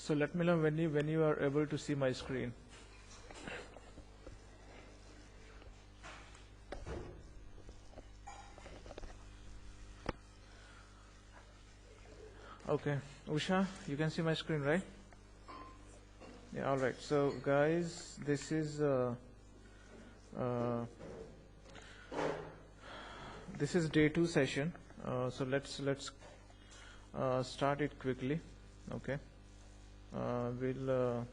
So let me know when you are able to see my screen. Okay, Usha, you can see my screen, right? Yeah, all right. So guys, this is day 2 session. So let's start it quickly. Okay. We'll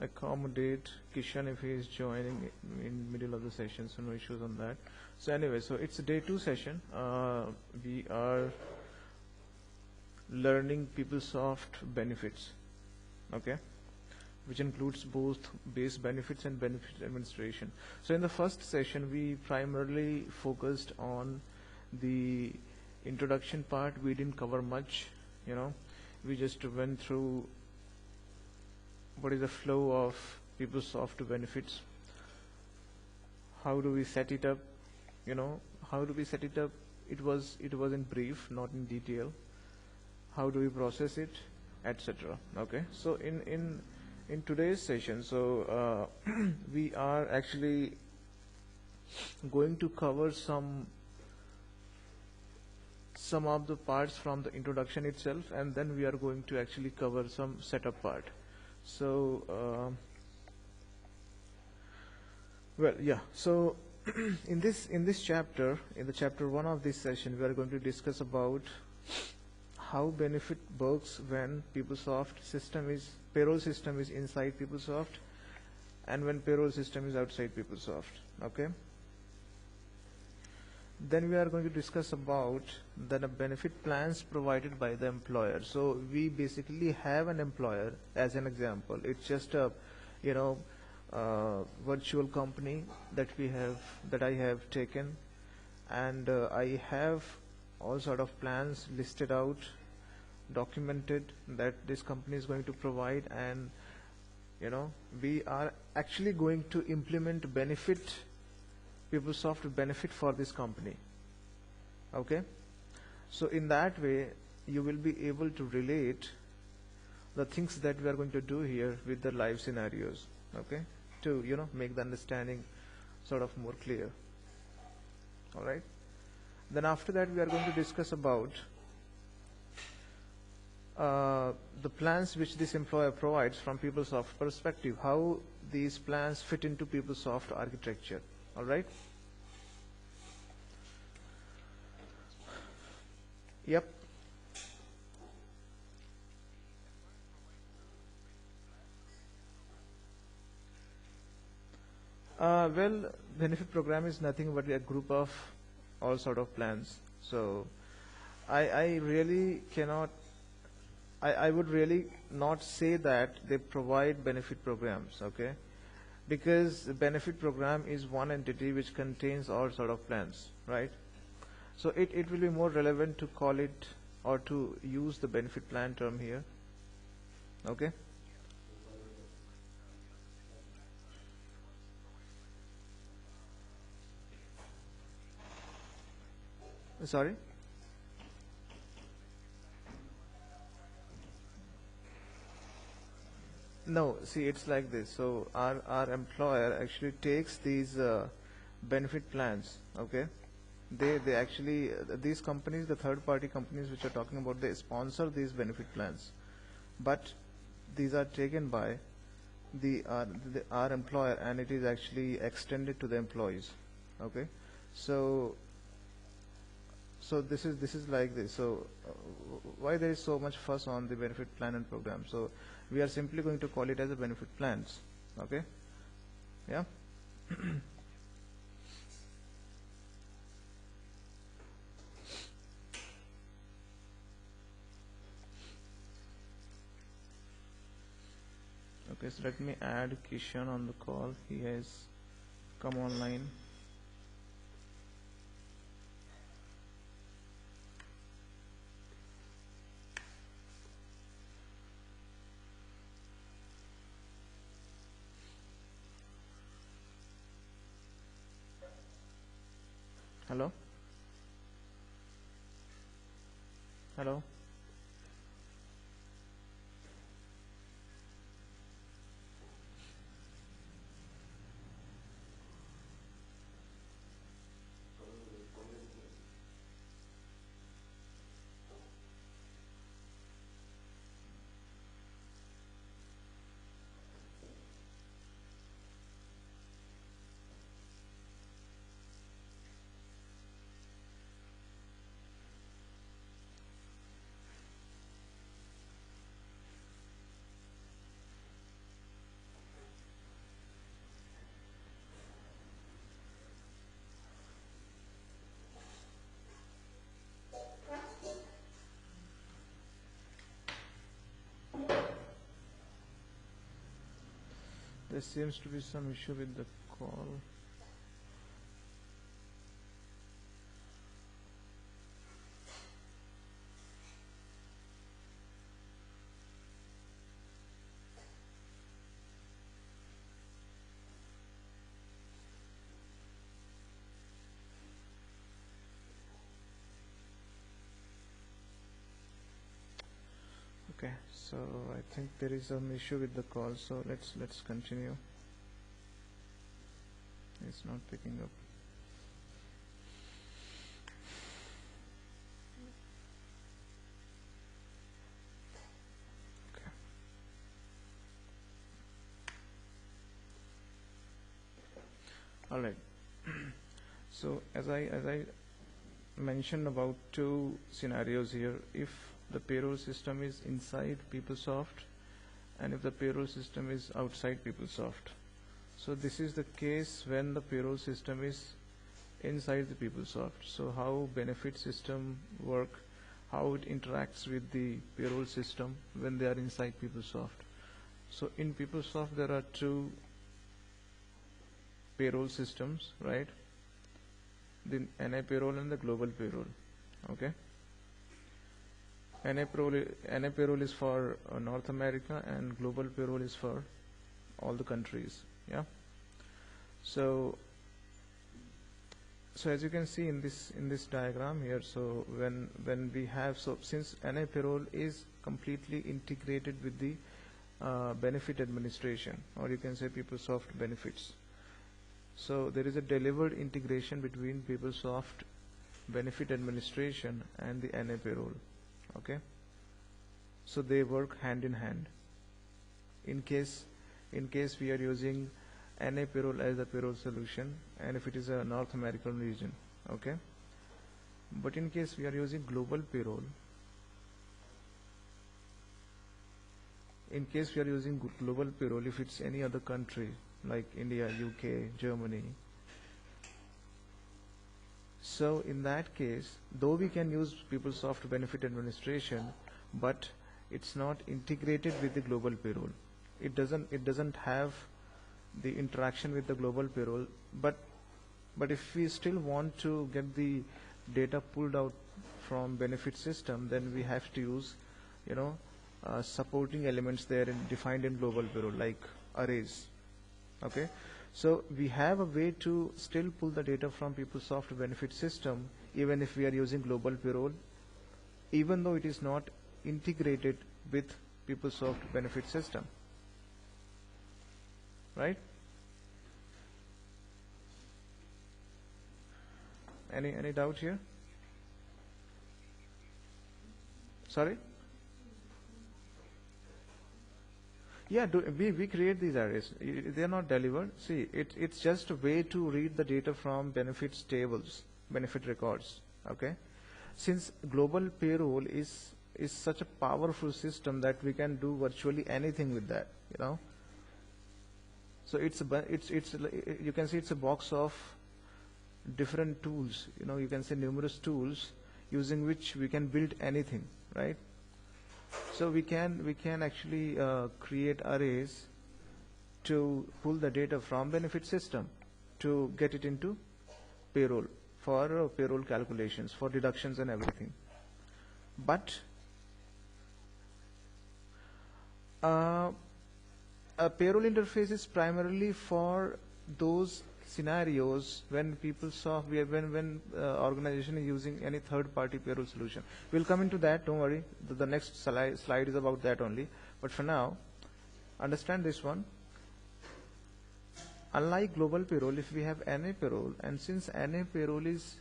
accommodate Kishan if he is joining in middle of the session, so no issues on that. So anyway, so it's day 2 session. We are learning PeopleSoft benefits, okay, which includes both base benefits and benefit administration. So in the first session, we primarily focused on the introduction part. We didn't cover much, we just went through what is the flow of PeopleSoft benefits. How do we set it up? How do we set it up? It was in brief, not in detail. How do we process it, etc. Okay. So in today's session, so we are actually going to cover some of the parts from the introduction itself, and then we are going to actually cover some setup part. So so in this chapter, in the chapter 1 of this session, we are going to discuss about how benefit works when payroll system is inside PeopleSoft, and when payroll system is outside PeopleSoft. Okay. Then we are going to discuss about the benefit plans provided by the employer. So we basically have an employer as an example. It's just a virtual company that I have taken, and I have all sort of plans listed out, documented, that this company is going to provide, and we are actually going to implement PeopleSoft benefit for this company. Okay, so in that way you will be able to relate the things that we are going to do here with the live scenarios, okay, to make the understanding sort of more clear. All right. Then after that, we are going to discuss about the plans which this employer provides from PeopleSoft perspective, how these plans fit into PeopleSoft architecture. All right. Yep. Well, benefit program is nothing but a group of all sort of plans. So I really cannot, I would really not say that they provide benefit programs, okay? Because the benefit program is one entity which contains all sort of plans, right? So it will be more relevant to call it or to use the benefit plan term here, okay? Sorry? No, see, it's like this. So our employer actually takes these benefit plans, okay? They actually, these companies, the third party companies which are talking about, they sponsor these benefit plans. But these are taken by our employer, and it is actually extended to the employees, okay? So this is like this. So why there is so much fuss on the benefit plan and program? So we are simply going to call it as a benefit plans. Okay. Yeah. Okay, so let me add Kishan on the call. He has come online. Hello? Hello? There seems to be some issue with the call. Okay, so I think there is some issue with the call, so let's continue. It's not picking up. Okay. All right. So as I mentioned about two scenarios here, if the payroll system is inside PeopleSoft and if the payroll system is outside PeopleSoft. So this is the case when the payroll system is inside the PeopleSoft. So how benefit system work, how it interacts with the payroll system when they are inside PeopleSoft. So in PeopleSoft there are two payroll systems, right? The NI payroll and the global payroll. Okay. NI payroll is for North America and global payroll is for all the countries. Yeah. So as you can see in this diagram here, so when we have, so since NI payroll is completely integrated with the benefit administration, or you can say PeopleSoft benefits. So there is a delivered integration between PeopleSoft benefit administration and the NI payroll. Okay, so they work hand in hand. In case we are using NI payroll as a payroll solution, and if it is a North American region, okay. But in case we are using global payroll, if it's any other country like India, UK, Germany. So in that case, though we can use PeopleSoft benefit administration, but it's not integrated with the global payroll. It doesn't have the interaction with the global payroll. But if we still want to get the data pulled out from benefit system, then we have to use, supporting elements there and defined in global payroll like arrays. Okay. So we have a way to still pull the data from PeopleSoft benefit system even if we are using global payroll, even though it is not integrated with PeopleSoft benefit system. Right? Any doubt here? Sorry? Yeah, we create these arrays. They are not delivered. See, it's just a way to read the data from benefits tables, benefit records. Okay, since global payroll is such a powerful system that we can do virtually anything with that. So you can see it's a box of different tools. You can say numerous tools using which we can build anything, right? So we can actually create arrays to pull the data from benefit system to get it into payroll for payroll calculations, for deductions and everything. But a payroll interface is primarily for those scenarios when when organization is using any third-party payroll solution. We'll come into that. Don't worry. The next slide is about that only. But for now, understand this one. Unlike global payroll, if we have NA payroll, and since NA payroll is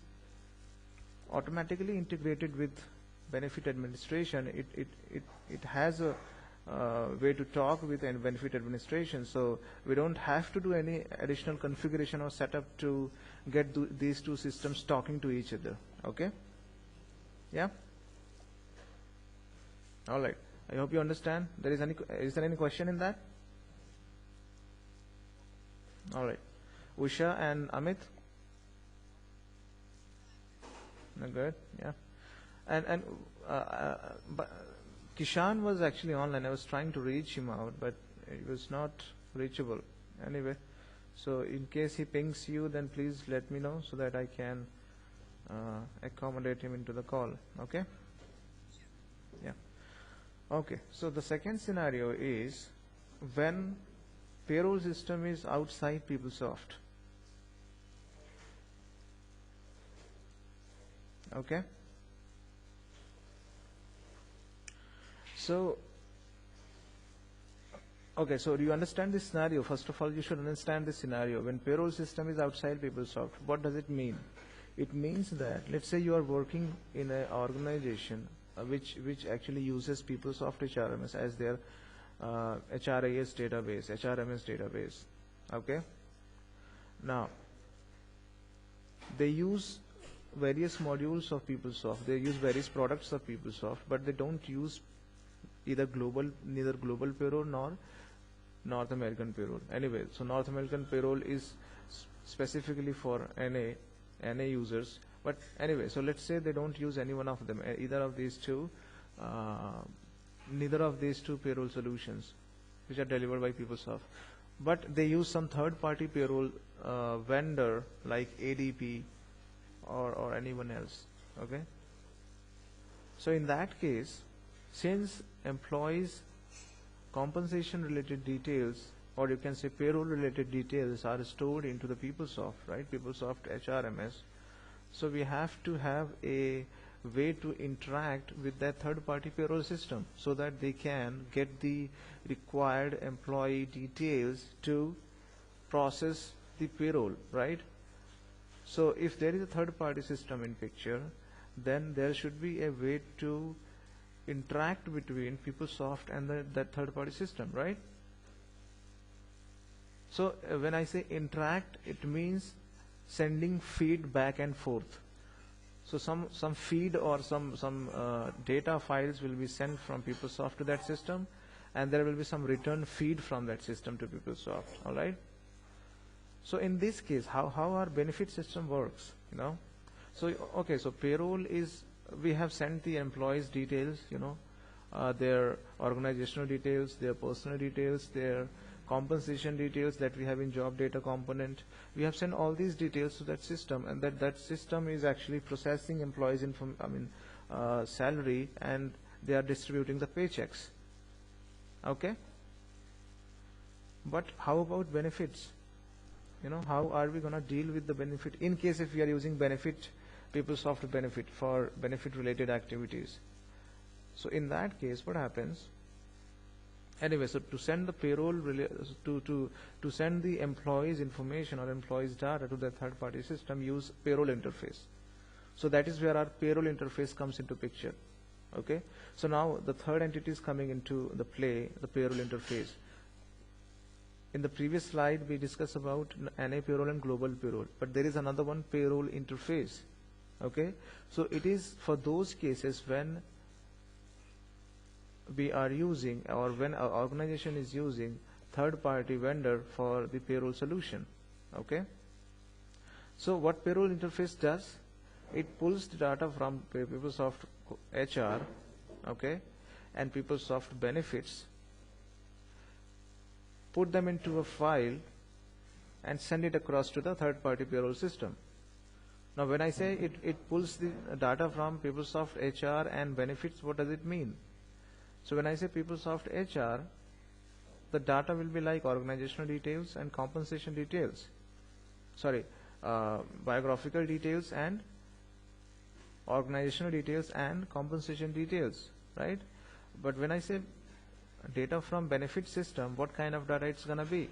automatically integrated with benefit administration, it has a way to talk with benefit administration, so we don't have to do any additional configuration or setup to get these two systems talking to each other. Okay? Yeah? All right. I hope you understand. Is there any question in that? All right. Usha and Amit? No, good. Yeah. And but Kishan was actually online. I was trying to reach him out, but it was not reachable. Anyway, so in case he pings you, then please let me know so that I can accommodate him into the call. Okay? Yeah. Okay, so the second scenario is when payroll system is outside PeopleSoft. Okay? So, okay, so do you understand this scenario? First of all, you should understand this scenario. When payroll system is outside PeopleSoft, what does it mean? It means that, let's say you are working in an organization which actually uses PeopleSoft HRMS as their HRIS database, HRMS database. Okay? Now, they use various modules of PeopleSoft. They use various products of PeopleSoft, but they don't use neither global payroll nor North American payroll. Anyway, so North American payroll is specifically for NA users. But anyway, so let's say they don't use any one of them, either of these two, neither of these two payroll solutions which are delivered by PeopleSoft. But they use some third-party payroll vendor like ADP or anyone else. Okay. So in that case, since employees' compensation-related details, or you can say payroll-related details, are stored into the PeopleSoft, right? PeopleSoft HRMS. So we have to have a way to interact with that third-party payroll system so that they can get the required employee details to process the payroll, right? So if there is a third-party system in picture, then there should be a way to interact between PeopleSoft and that third-party system, right? So when I say interact, it means sending feed back and forth. So some feed or some data files will be sent from PeopleSoft to that system, and there will be some return feed from that system to PeopleSoft. All right. So in this case, how our benefit system works, you know? So okay, so payroll is, we have sent the employees' details, you know, their organizational details, their personal details, their compensation details that we have in job data component. We have sent all these details to that system, and that system is actually processing employees' salary, and they are distributing the paychecks. Okay. But how about benefits? You know, how are we going to deal with the benefit in case if we are using benefit, PeopleSoft benefit for benefit-related activities? So in that case, what happens? Anyway, so to send the payroll, to send the employees' information or employees' data to the third-party system, use payroll interface. So that is where our payroll interface comes into picture. Okay. So now the third entity is coming into the play, the payroll interface. In the previous slide, we discussed about NA payroll and global payroll, but there is another one, payroll interface. Okay. So it is for those cases when we are using, or when our organization is using third-party vendor for the payroll solution. Okay. So what payroll interface does, it pulls the data from PeopleSoft HR, okay, and PeopleSoft benefits, put them into a file and send it across to the third-party payroll system. Now when I say it pulls the data from PeopleSoft HR and benefits, what does it mean? So when I say PeopleSoft HR, the data will be like organizational details and compensation details. Sorry, biographical details and organizational details and compensation details, right? But when I say data from benefit system, what kind of data it's going to be?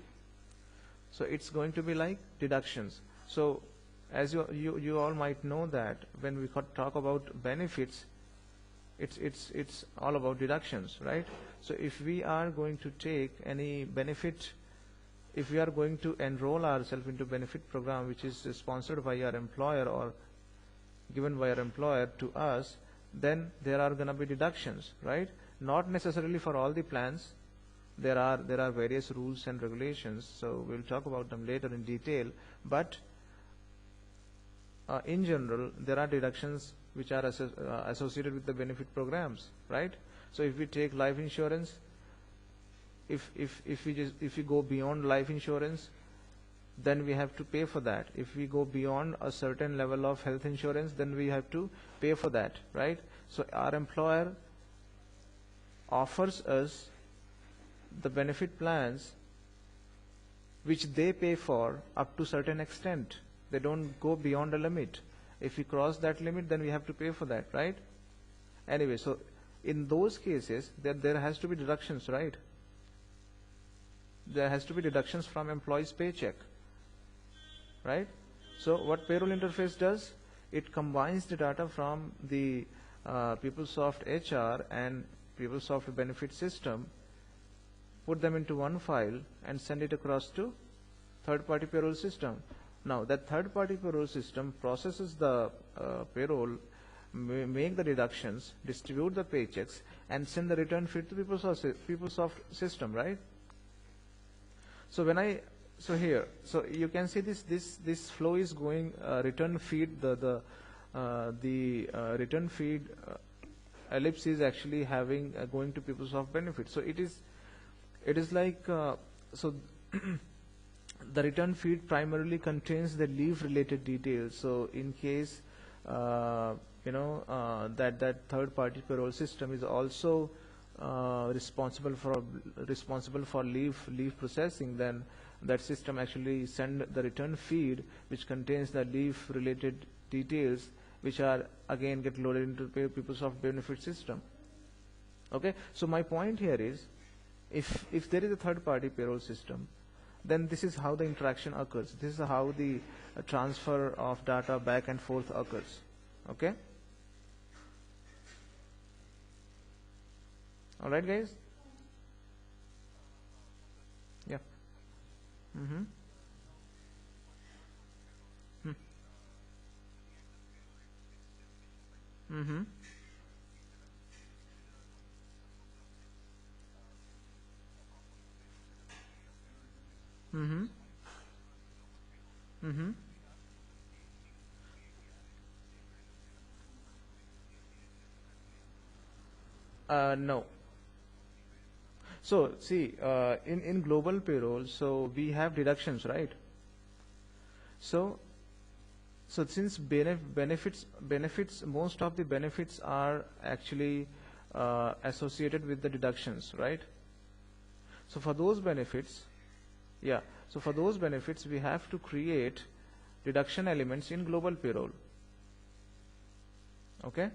So it's going to be like deductions. So as you all might know that when we talk about benefits, it's all about deductions, right? So if we are going to take any benefit, if we are going to enroll ourselves into benefit program which is sponsored by our employer or given by our employer to us, then there are going to be deductions, right? Not necessarily for all the plans. There are various rules and regulations, so we'll talk about them later in detail, but in general there are deductions which are associated with the benefit programs, right? So if we take life insurance, If we go beyond life insurance, then we have to pay for that. If we go beyond a certain level of health insurance, then we have to pay for that, right? So our employer offers us the benefit plans which they pay for up to certain extent. They don't go beyond a limit. If we cross that limit, then we have to pay for that, right? Anyway, so in those cases, there has to be deductions, right? There has to be deductions from employee's paycheck, right? So what payroll interface does, it combines the data from the PeopleSoft HR and PeopleSoft benefit system, put them into one file and send it across to third-party payroll system. Now that third-party payroll system processes the payroll, make the deductions, distribute the paychecks, and send the return feed to PeopleSoft system, right? So so you can see this flow is going return feed, the return feed ellipse is actually having going to PeopleSoft benefit. So it is like so the return feed primarily contains the leave related details. So in case that third party payroll system is also responsible for leave processing, then that system actually send the return feed which contains the leave related details, which are again get loaded into PeopleSoft benefit system. Okay, so my point here is, if there is a third party payroll system, then this is how the interaction occurs. This is how the transfer of data back and forth occurs. Okay. All right, guys. Yeah. Mm-hmm. Mm-hmm. Mm-hmm. Mm-hmm. No. So see, in global payroll, so we have deductions, right? So since benefits, most of the benefits are actually associated with the deductions, right? So for those benefits, yeah. So for those benefits, we have to create deduction elements in global payroll. Okay,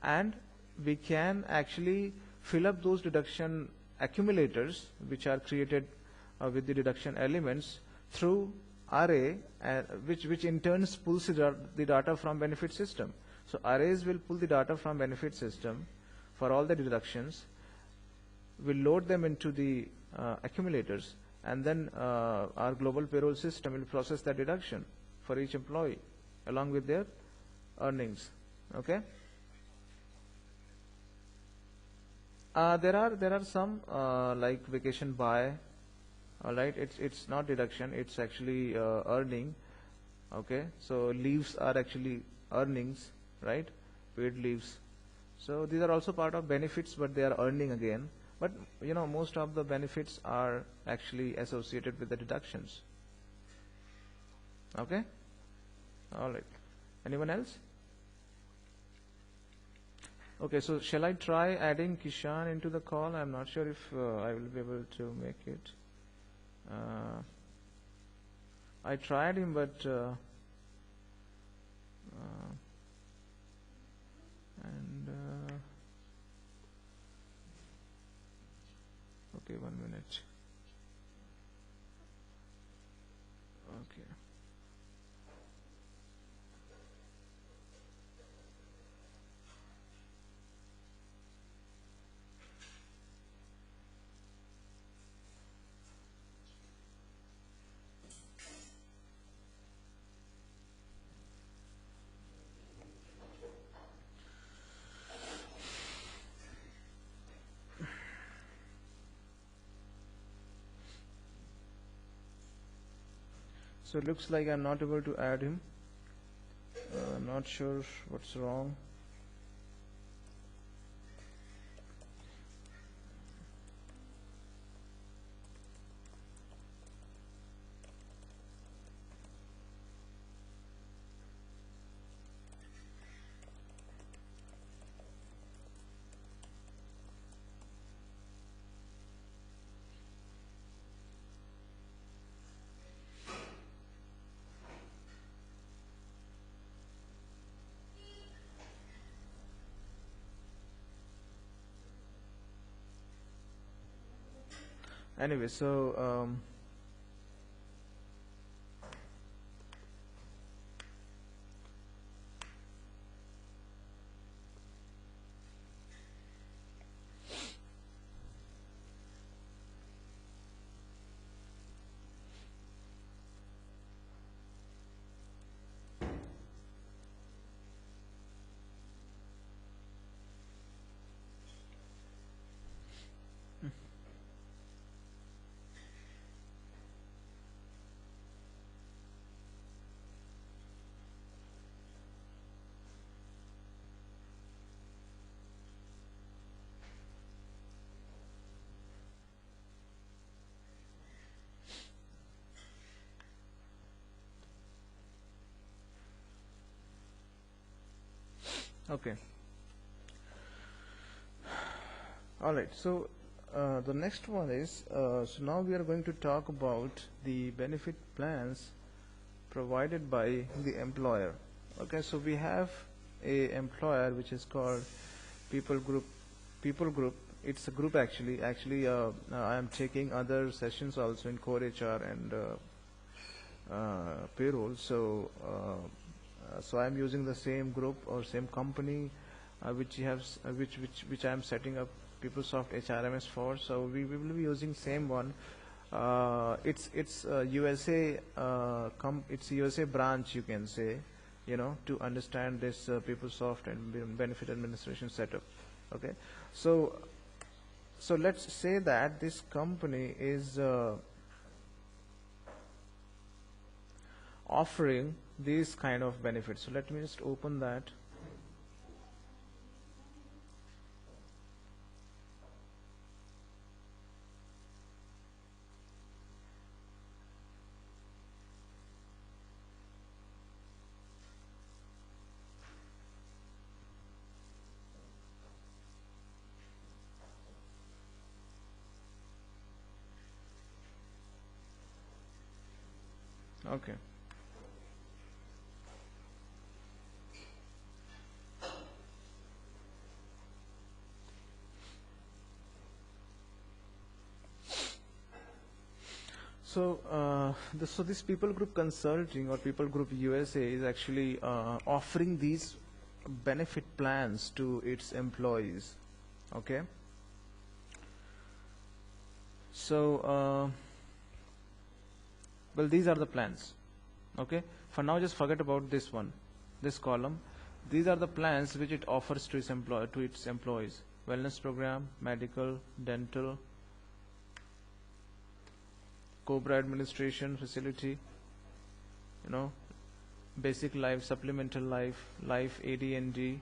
and we can actually fill up those deduction accumulators which are created with the deduction elements through array, which in turn pulls the data from benefit system. So arrays will pull the data from benefit system for all the deductions, will load them into the accumulators, and then our global payroll system will process that deduction for each employee along with their earnings. Okay. There are some like vacation buy. All right, it's not deduction, it's actually earning. Okay, so leaves are actually earnings, right? Paid leaves. So these are also part of benefits, but they are earning again. But most of the benefits are actually associated with the deductions. Okay. All right. Anyone else? Okay, so shall I try adding Kishan into the call? I'm not sure if I will be able to make it. I tried him, but okay, 1 minute. Okay. So it looks like I'm not able to add him. Not sure what's wrong. Anyway, so okay. All right. So the next one is so now we are going to talk about the benefit plans provided by the employer. Okay. So we have a employer which is called People Group. People Group. It's a group actually. Actually, I am taking other sessions also in core HR and payroll. So I am using the same group or same company which I am setting up PeopleSoft HRMS for. So we will be using same one. It's USA it's USA branch, you can say, to understand this PeopleSoft and benefit administration setup. Okay, so let's say that this company is offering these kind of benefits. So let me just open that. Okay. So this People Group Consulting or People Group USA is actually offering these benefit plans to its employees. Okay. So well, these are the plans. Okay. For now, just forget about this one, this column. These are the plans which it offers to its employees: wellness program, medical, dental, COBRA administration facility, basic life, supplemental life, life AD&D,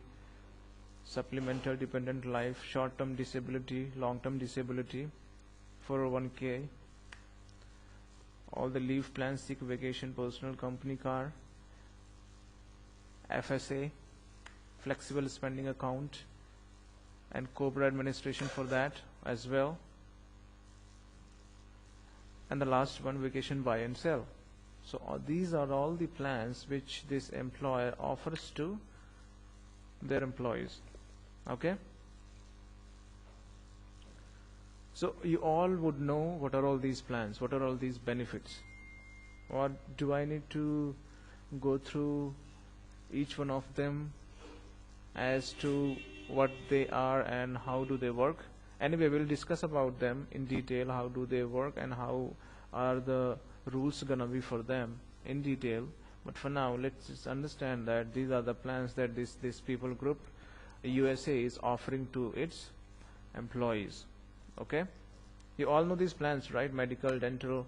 supplemental dependent life, short-term disability, long-term disability, 401k, all the leave plans, sick, vacation, personal, company car, FSA, flexible spending account, and COBRA administration for that as well. And the last one, vacation buy and sell. So these are all the plans which this employer offers to their employees. Okay. So you all would know what are all these plans, what are all these benefits. Or do I need to go through each one of them as to what they are and how do they work? Anyway, we'll discuss about them in detail, how do they work and how are the rules gonna be for them in detail. But for now, let's just understand that these are the plans that this People Group USA is offering to its employees. Okay, you all know these plans, right? Medical, dental,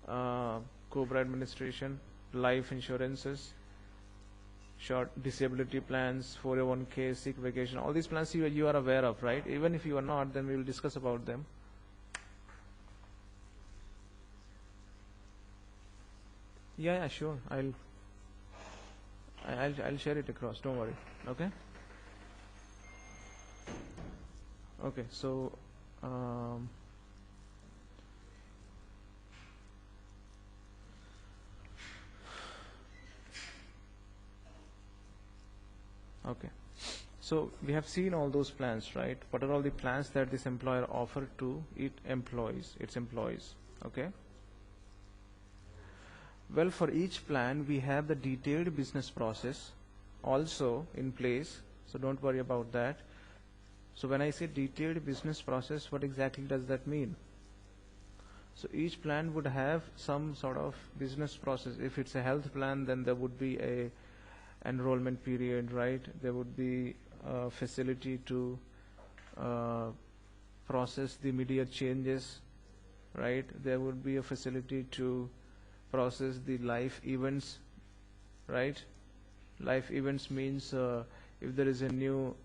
COBRA administration, life insurances, short disability plans, 401k, sick, vacation, all these plans you are aware of, right? Even if you are not, then we will discuss about them. Yeah, sure. I'll share it across. Don't worry. Okay. Okay. So okay. So we have seen all those plans, right? What are all the plans that this employer offer to its employees, okay? Well, for each plan, we have the detailed business process also in place, so don't worry about that. So when I say detailed business process, what exactly does that mean? So each plan would have some sort of business process. If it's a health plan, then there would be a enrollment period, right? There would be a facility to process the immediate changes, right? There would be a facility to process the life events, right? Life events means if there is a new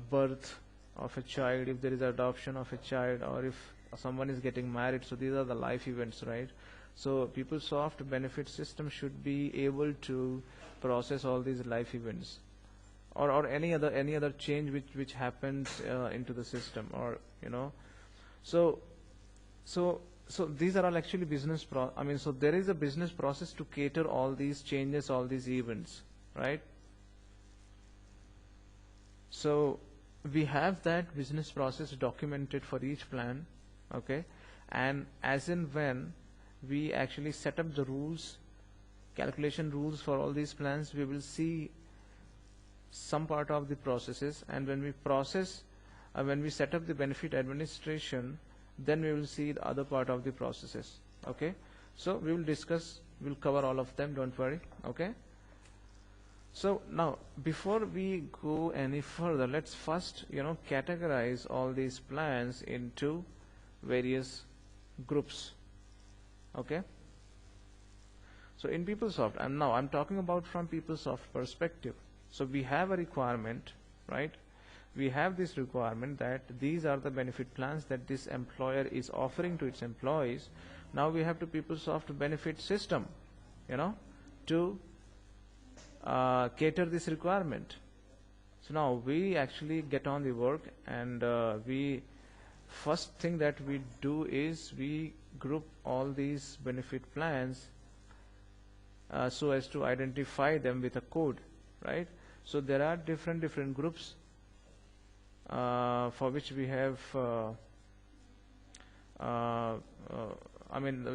birth of a child, if there is adoption of a child, or if someone is getting married. So these are the life events, right? So PeopleSoft benefit system should be able to process all these life events, or any other change which happens into the system, or So these are all actually business so there is a business process to cater all these changes, all these events, right? So we have that business process documented for each plan, okay? And as and when we actually set up the rules, calculation rules for all these plans, we will see some part of the processes, and when we set up the benefit administration, then we will see the other part of the processes, okay? So we'll cover all of them, don't worry, okay? So now, before we go any further, let's first, categorize all these plans into various groups, okay? So in PeopleSoft, I'm talking about from PeopleSoft perspective. So we have a requirement, right? We have this requirement that these are the benefit plans that this employer is offering to its employees. Now we have to PeopleSoft benefit system, to cater this requirement. So now we actually get on the work, and first thing that we do is we group all these benefit plans so as to identify them with a code, right? So there are different groups for which we have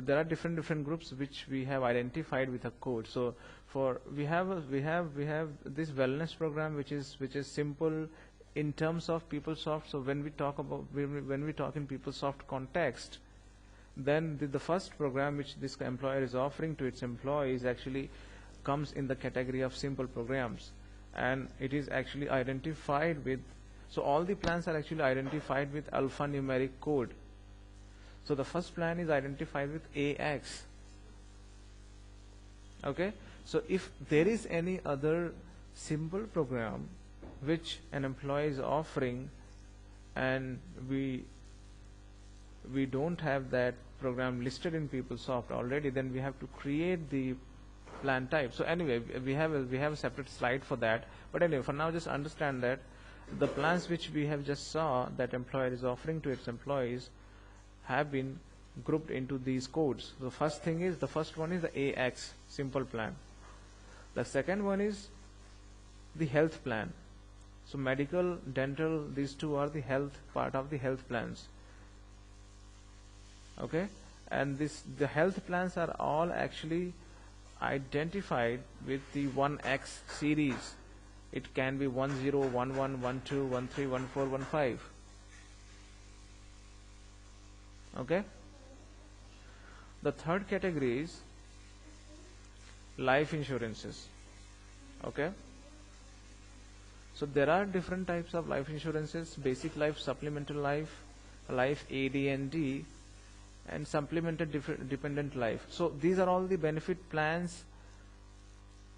there are different groups which we have identified with a code. So we have this wellness program which is simple in terms of PeopleSoft. So when we talk in PeopleSoft context, then the first program which this employer is offering to its employees actually comes in the category of simple programs, and it is actually identified with. So all the plans are actually identified with alphanumeric code. So the first plan is identified with AX. Okay? So if there is any other simple program which an employee is offering, and we don't have that program listed in PeopleSoft already, then we have to create the plan type. So anyway, we have a separate slide for that. But anyway, for now, just understand that the plans which we have just saw that employer is offering to its employees have been grouped into these codes. The first one is the AX, simple plan. The second one is the health plan. So medical, dental, these two are the health part of the health plans. Okay? And the health plans are all actually identified with the 1X series. It can be 10, 11, 12, 13, 14, 15. Okay? The third category is life insurances. Okay? So there are different types of life insurances: basic life, supplemental life, life AD&D, and supplemented dependent life. So these are all the benefit plans.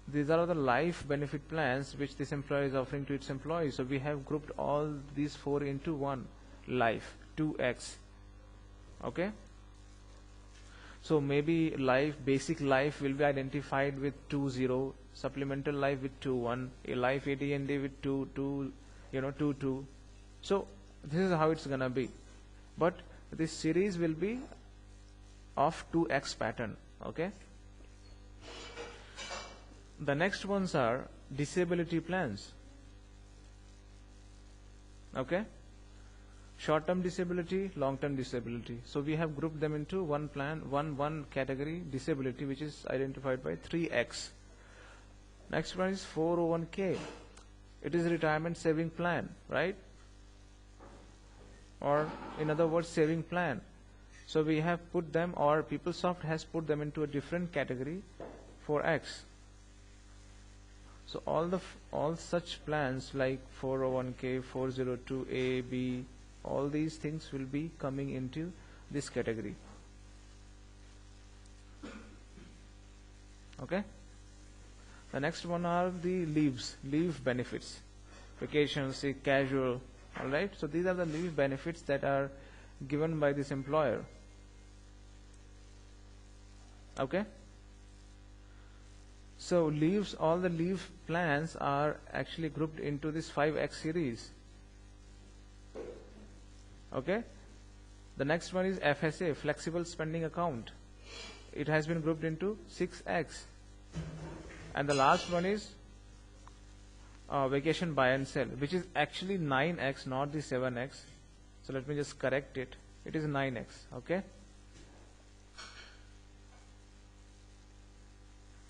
These are the life benefit plans which this employer is offering to its employees. So we have grouped all these four into one: life, 2X. Okay? So maybe basic life will be identified with 20, supplemental life with 21, a life AD&D with 22. So this is how it's gonna be. But this series will be of 2X pattern. Okay? The next ones are disability plans. Okay? Short-term disability, long-term disability. So we have grouped them into one plan, one category, disability, which is identified by 3X. Next one is 401k. It is a retirement saving plan, right? Or in other words, saving plan. So we have put them, or PeopleSoft has put them into a different category, 4X. So all such plans like 401k, 402a, b, all these things will be coming into this category. Okay? The next one are the leave benefits. Vacation, sick, casual, alright? So these are the leave benefits that are given by this employer. Okay? So all the leave plans are actually grouped into this 5X series. Okay? The next one is FSA, flexible spending account. It has been grouped into 6X. And the last one is vacation buy and sell, which is actually 9X, not the 7X. So let me just correct it. It is 9X. Okay?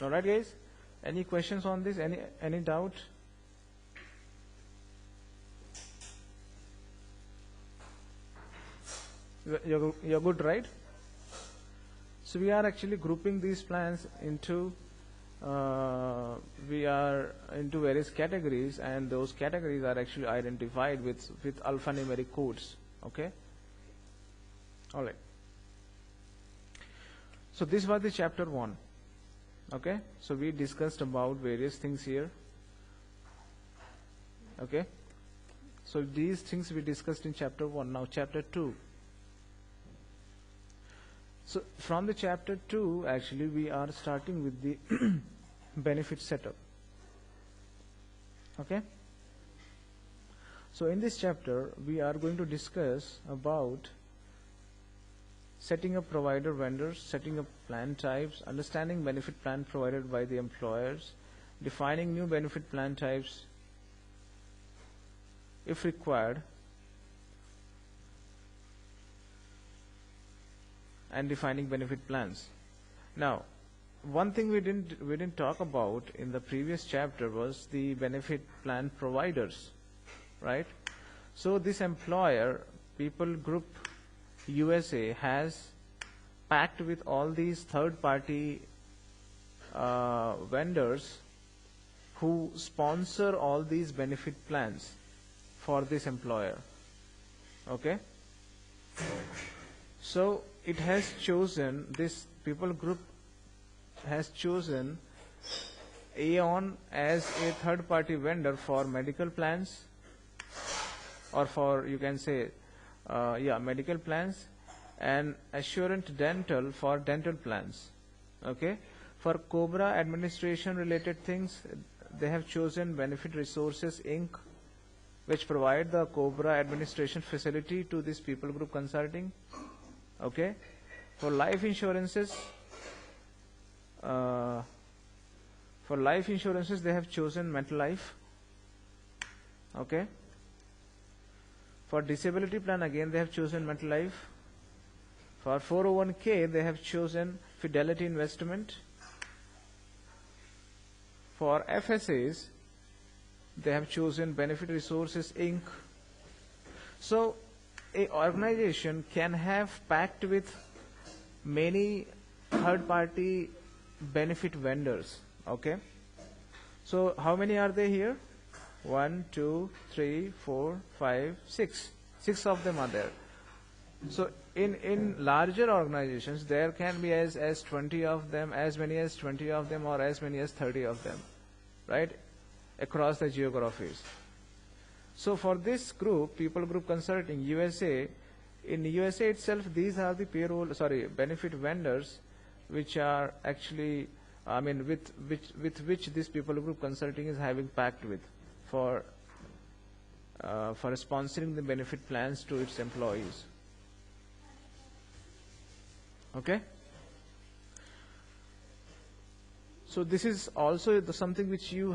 Alright guys? Any questions on this? Any doubt? You're good, right? So we are actually grouping these plans into various categories, and those categories are actually identified with alphanumeric codes. Okay? All right. So this was the chapter 1. Okay? So we discussed about various things here. Okay? So these things we discussed in chapter 1. Now chapter 2. So from the chapter 2, actually, we are starting with the benefit setup. Okay? So in this chapter, we are going to discuss about setting up provider vendors, setting up plan types, understanding benefit plan provided by the employers, defining new benefit plan types if required, and defining benefit plans. Now, one thing we didn't talk about in the previous chapter was the benefit plan providers, right? So this employer, People Group USA, has packed with all these third-party vendors who sponsor all these benefit plans for this employer. Okay? So it has chosen, this People Group has chosen Aon as a third-party vendor for medical plans, or for, you can say, medical plans, and Assurant Dental for dental plans. Okay? For COBRA administration related things, they have chosen Benefit Resources Inc., which provide the COBRA administration facility to this People Group Consulting. Okay? For life insurances, they have chosen MetLife. Okay? For disability plan, again they have chosen MetLife. For 401k, they have chosen Fidelity Investment. For FSAs, they have chosen Benefit Resources Inc. So, a organization can have pact with many third-party benefit vendors. Okay? So, how many are they here? 1, 2, 3, 4, 5, 6. 6 of them are there. So, in larger organizations, there can be as 20 of them, as many as 20 of them, or as many as 30 of them, right, across the geographies. So for this group, People Group Consulting USA, in USA itself, these are the benefit vendors which are actually, with which this People Group Consulting is having pact with for sponsoring the benefit plans to its employees. Okay? So this is also something which you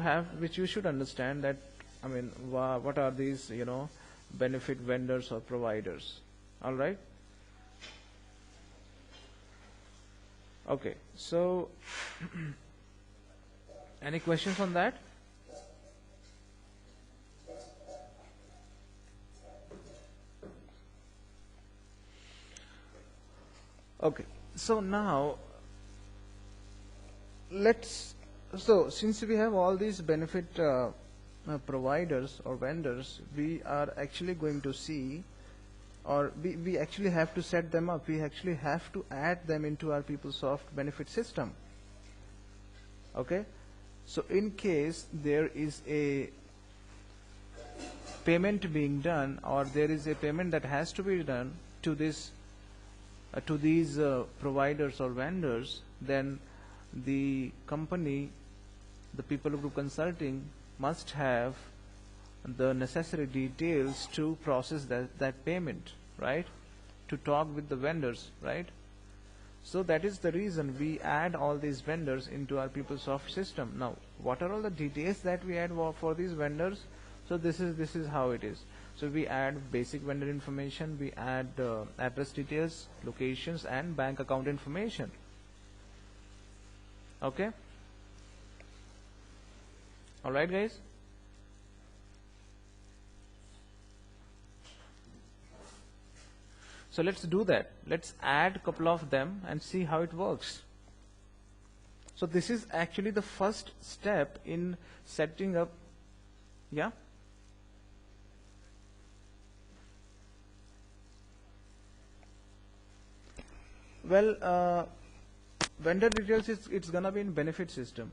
should understand, that what are these, benefit vendors or providers. All right? Okay, so any questions on that? Okay, so now so since we have all these benefit providers or vendors, we are actually going to see, or we actually have to set them up. We actually have to add them into our PeopleSoft benefit system. Okay, so in case there is a payment being done, or there is a payment that has to be done to this to these providers or vendors, then the company, the People Group Consulting, must have the necessary details to process that payment, right? To talk with the vendors, right? So that is the reason we add all these vendors into our PeopleSoft system. Now, what are all the details that we add for these vendors? So this is how it is. So we add basic vendor information, we add address details, locations, and bank account information. Okay? All right, guys? So let's do that. Let's add a couple of them and see how it works. So this is actually the first step in setting up. Yeah? Well, vendor details, it's gonna be in benefit system.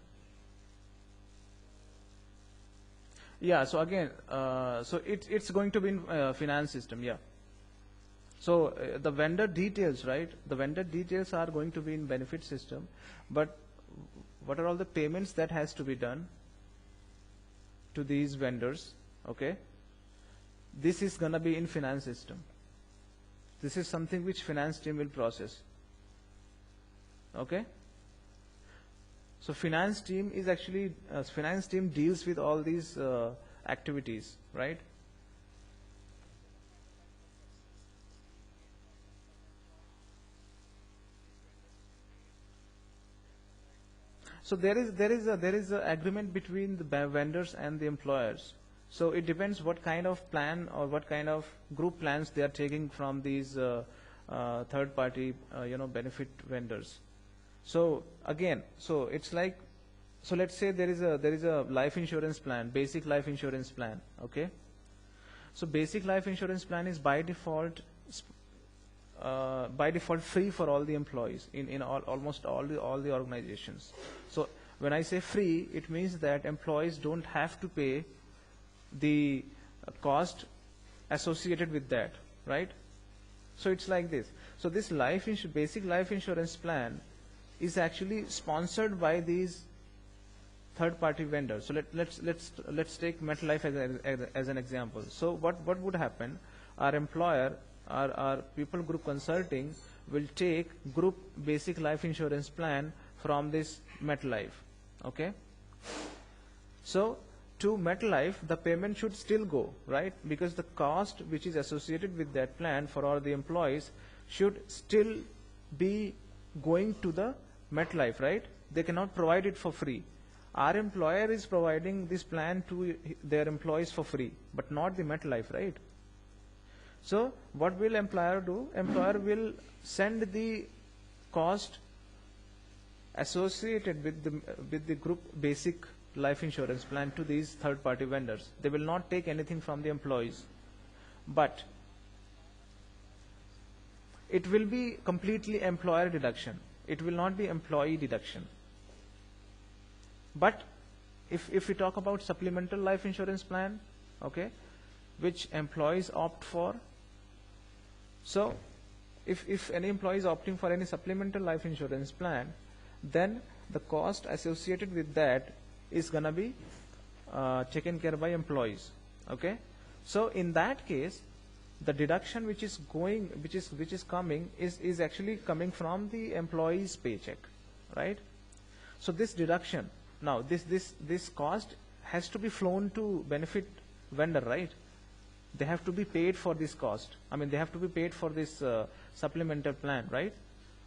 Yeah, so again, so it's going to be in finance system, yeah. So the vendor details, right? The vendor details are going to be in benefit system, but what are all the payments that has to be done to these vendors? Okay, this is gonna be in finance system. This is something which finance team will process. Okay. So finance team is actually finance team deals with all these activities, right? So there is a agreement between the vendors and the employers. So it depends what kind of plan or what kind of group plans they are taking from these third party benefit vendors. So again, so it's like, so let's say there is a life insurance plan, basic life insurance plan. Okay, so basic life insurance plan is by default free for all the employees in almost all the organizations. So when I say free, it means that employees don't have to pay the cost associated with that, right? So it's like this. So this basic life insurance plan is actually sponsored by these third-party vendors. So let's take MetLife as an example. So what would happen? Our employer, our People Group Consulting, will take group basic life insurance plan from this MetLife. Okay. So to MetLife, the payment should still go, right? Because the cost which is associated with that plan for all the employees should still be going to the MetLife, right? They cannot provide it for free. Our employer is providing this plan to their employees for free, but not the MetLife, right? So what will employer do? Employer will send the cost associated with the group basic life insurance plan to these third-party vendors. They will not take anything from the employees, but it will be completely employer deduction. It will not be employee deduction. But if we talk about supplemental life insurance plan, okay, which employees opt for, so if any employee is opting for any supplemental life insurance plan, then the cost associated with that is gonna be taken care by employees. Okay, so in that case, the deduction which is coming is actually coming from the employee's paycheck, right? So this deduction, now this cost has to be flown to benefit vendor, right? they have to be paid for this cost. I mean, they have to be paid for this supplemental plan, right?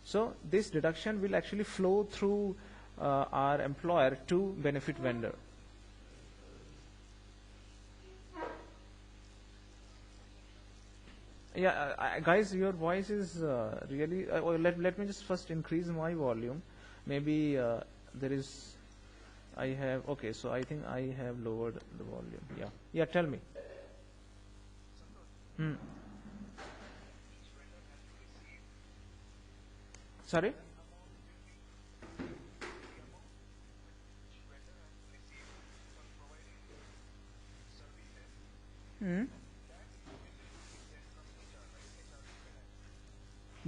So this deduction will actually flow through our employer to benefit vendor. Yeah, guys, your voice is really. Let me just first increase my volume. Maybe there is. I have. Okay, so I think I have lowered the volume. Yeah. Yeah. Tell me. Sorry.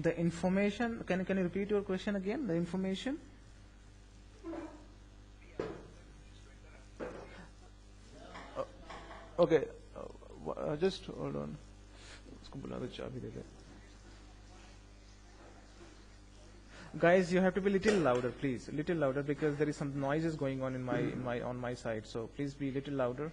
The information. Can you repeat your question again? The information. Okay. Just hold on. उसको बुला दो, चाबी दे दे. Guys, you have to be little louder, please. Little louder, because there is some noises going on on my side. So please be little louder.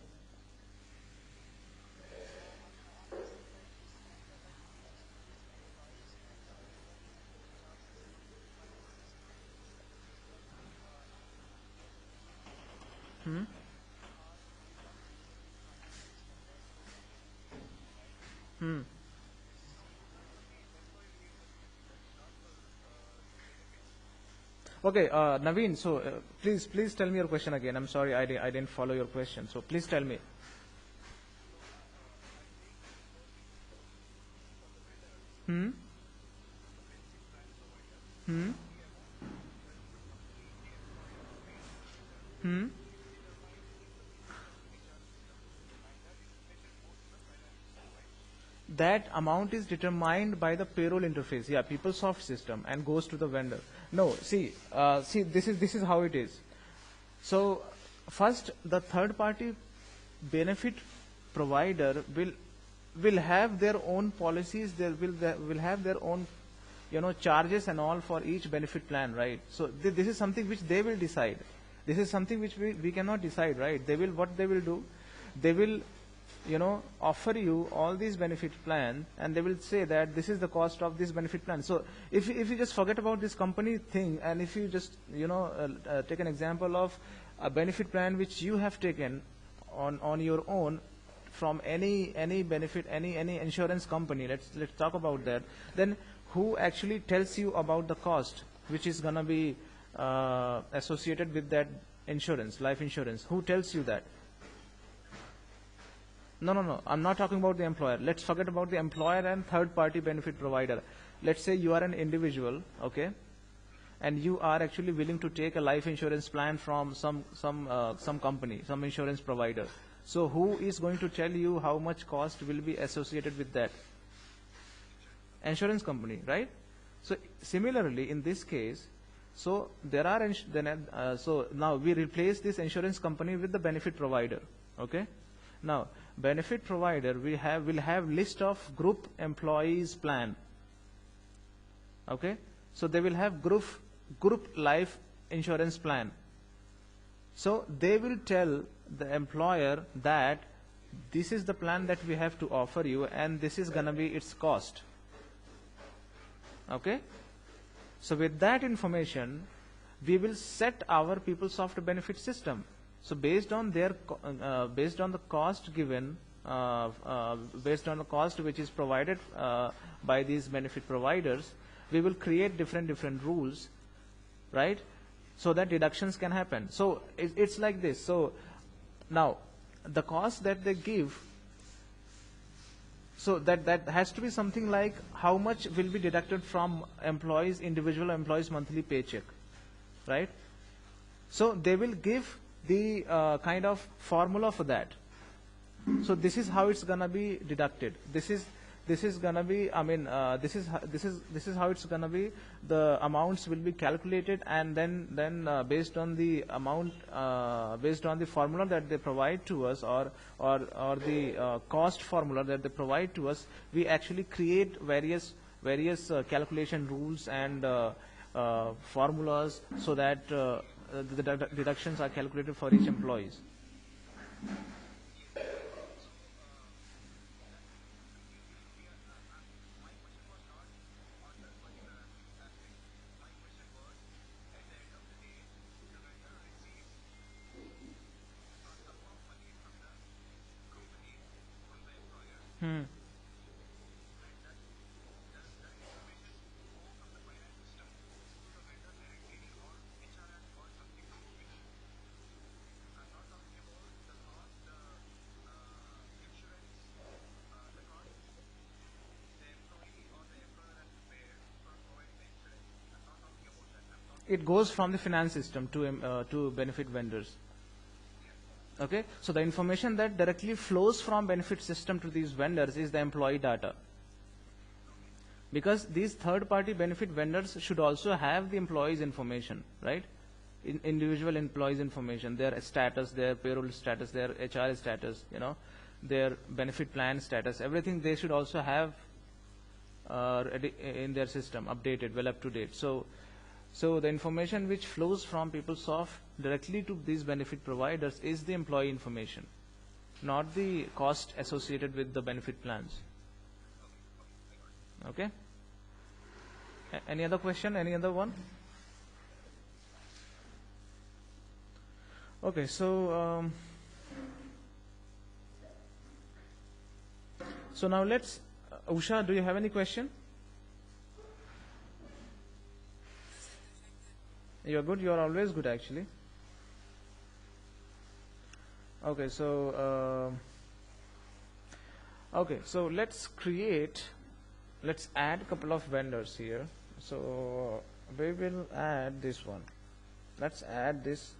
Okay, Naveen, so please tell me your question again. I'm sorry, I didn't follow your question. So please tell me. That amount is determined by the payroll interface, yeah, PeopleSoft system, and goes to the vendor. No, see, this is how it is. So first, the third-party benefit provider will have their own policies. They will have their own, charges and all for each benefit plan, right? So this is something which they will decide. This is something which we cannot decide, right? What they will do, they will offer you all these benefit plans, and they will say that this is the cost of this benefit plan. So if you just forget about this company thing, and if you just take an example of a benefit plan which you have taken on your own from any benefit, any insurance company, let's talk about that, then who actually tells you about the cost which is going to be associated with that insurance, life insurance? Who tells you that? No. I'm not talking about the employer. Let's forget about the employer and third-party benefit provider. Let's say you are an individual, okay, and you are actually willing to take a life insurance plan from some company, some insurance provider. So who is going to tell you how much cost will be associated with that? Insurance company, right? So similarly, in this case, so there are so now we replace this insurance company with the benefit provider, okay? Now, benefit provider will have list of group employees plan. Okay, so they will have group life insurance plan. So they will tell the employer that this is the plan that we have to offer you, and this is gonna be its cost. Okay, so with that information, we will set our PeopleSoft benefit system. So based on the cost given, based on the cost which is provided by these benefit providers, we will create different rules, right? So that deductions can happen. So it's like this. So now the cost that they give, so that has to be something like how much will be deducted from individual employees' monthly paycheck, right? So they will give the kind of formula for that. So this is how it's gonna be deducted. This is gonna be. I mean, this is how it's gonna be. The amounts will be calculated, and then based on the amount, based on the formula that they provide to us, or the cost formula that they provide to us, we actually create various calculation rules and formulas so that the deductions are calculated for each employees. Hmm. It goes from the finance system to benefit vendors. Okay, so the information that directly flows from benefit system to these vendors is the employee data. Because these third-party benefit vendors should also have the employees' information, right? Individual employees' information, their status, their payroll status, their HR status, their benefit plan status, everything they should also have in their system, updated, well up to date. So the information which flows from PeopleSoft directly to these benefit providers is the employee information, not the cost associated with the benefit plans. Okay? Any other question? Any other one? Okay, so now let's, Usha, do you have any question? You're good? You're always good, actually. Okay, so let's add a couple of vendors here. So we will add this one. Let's add this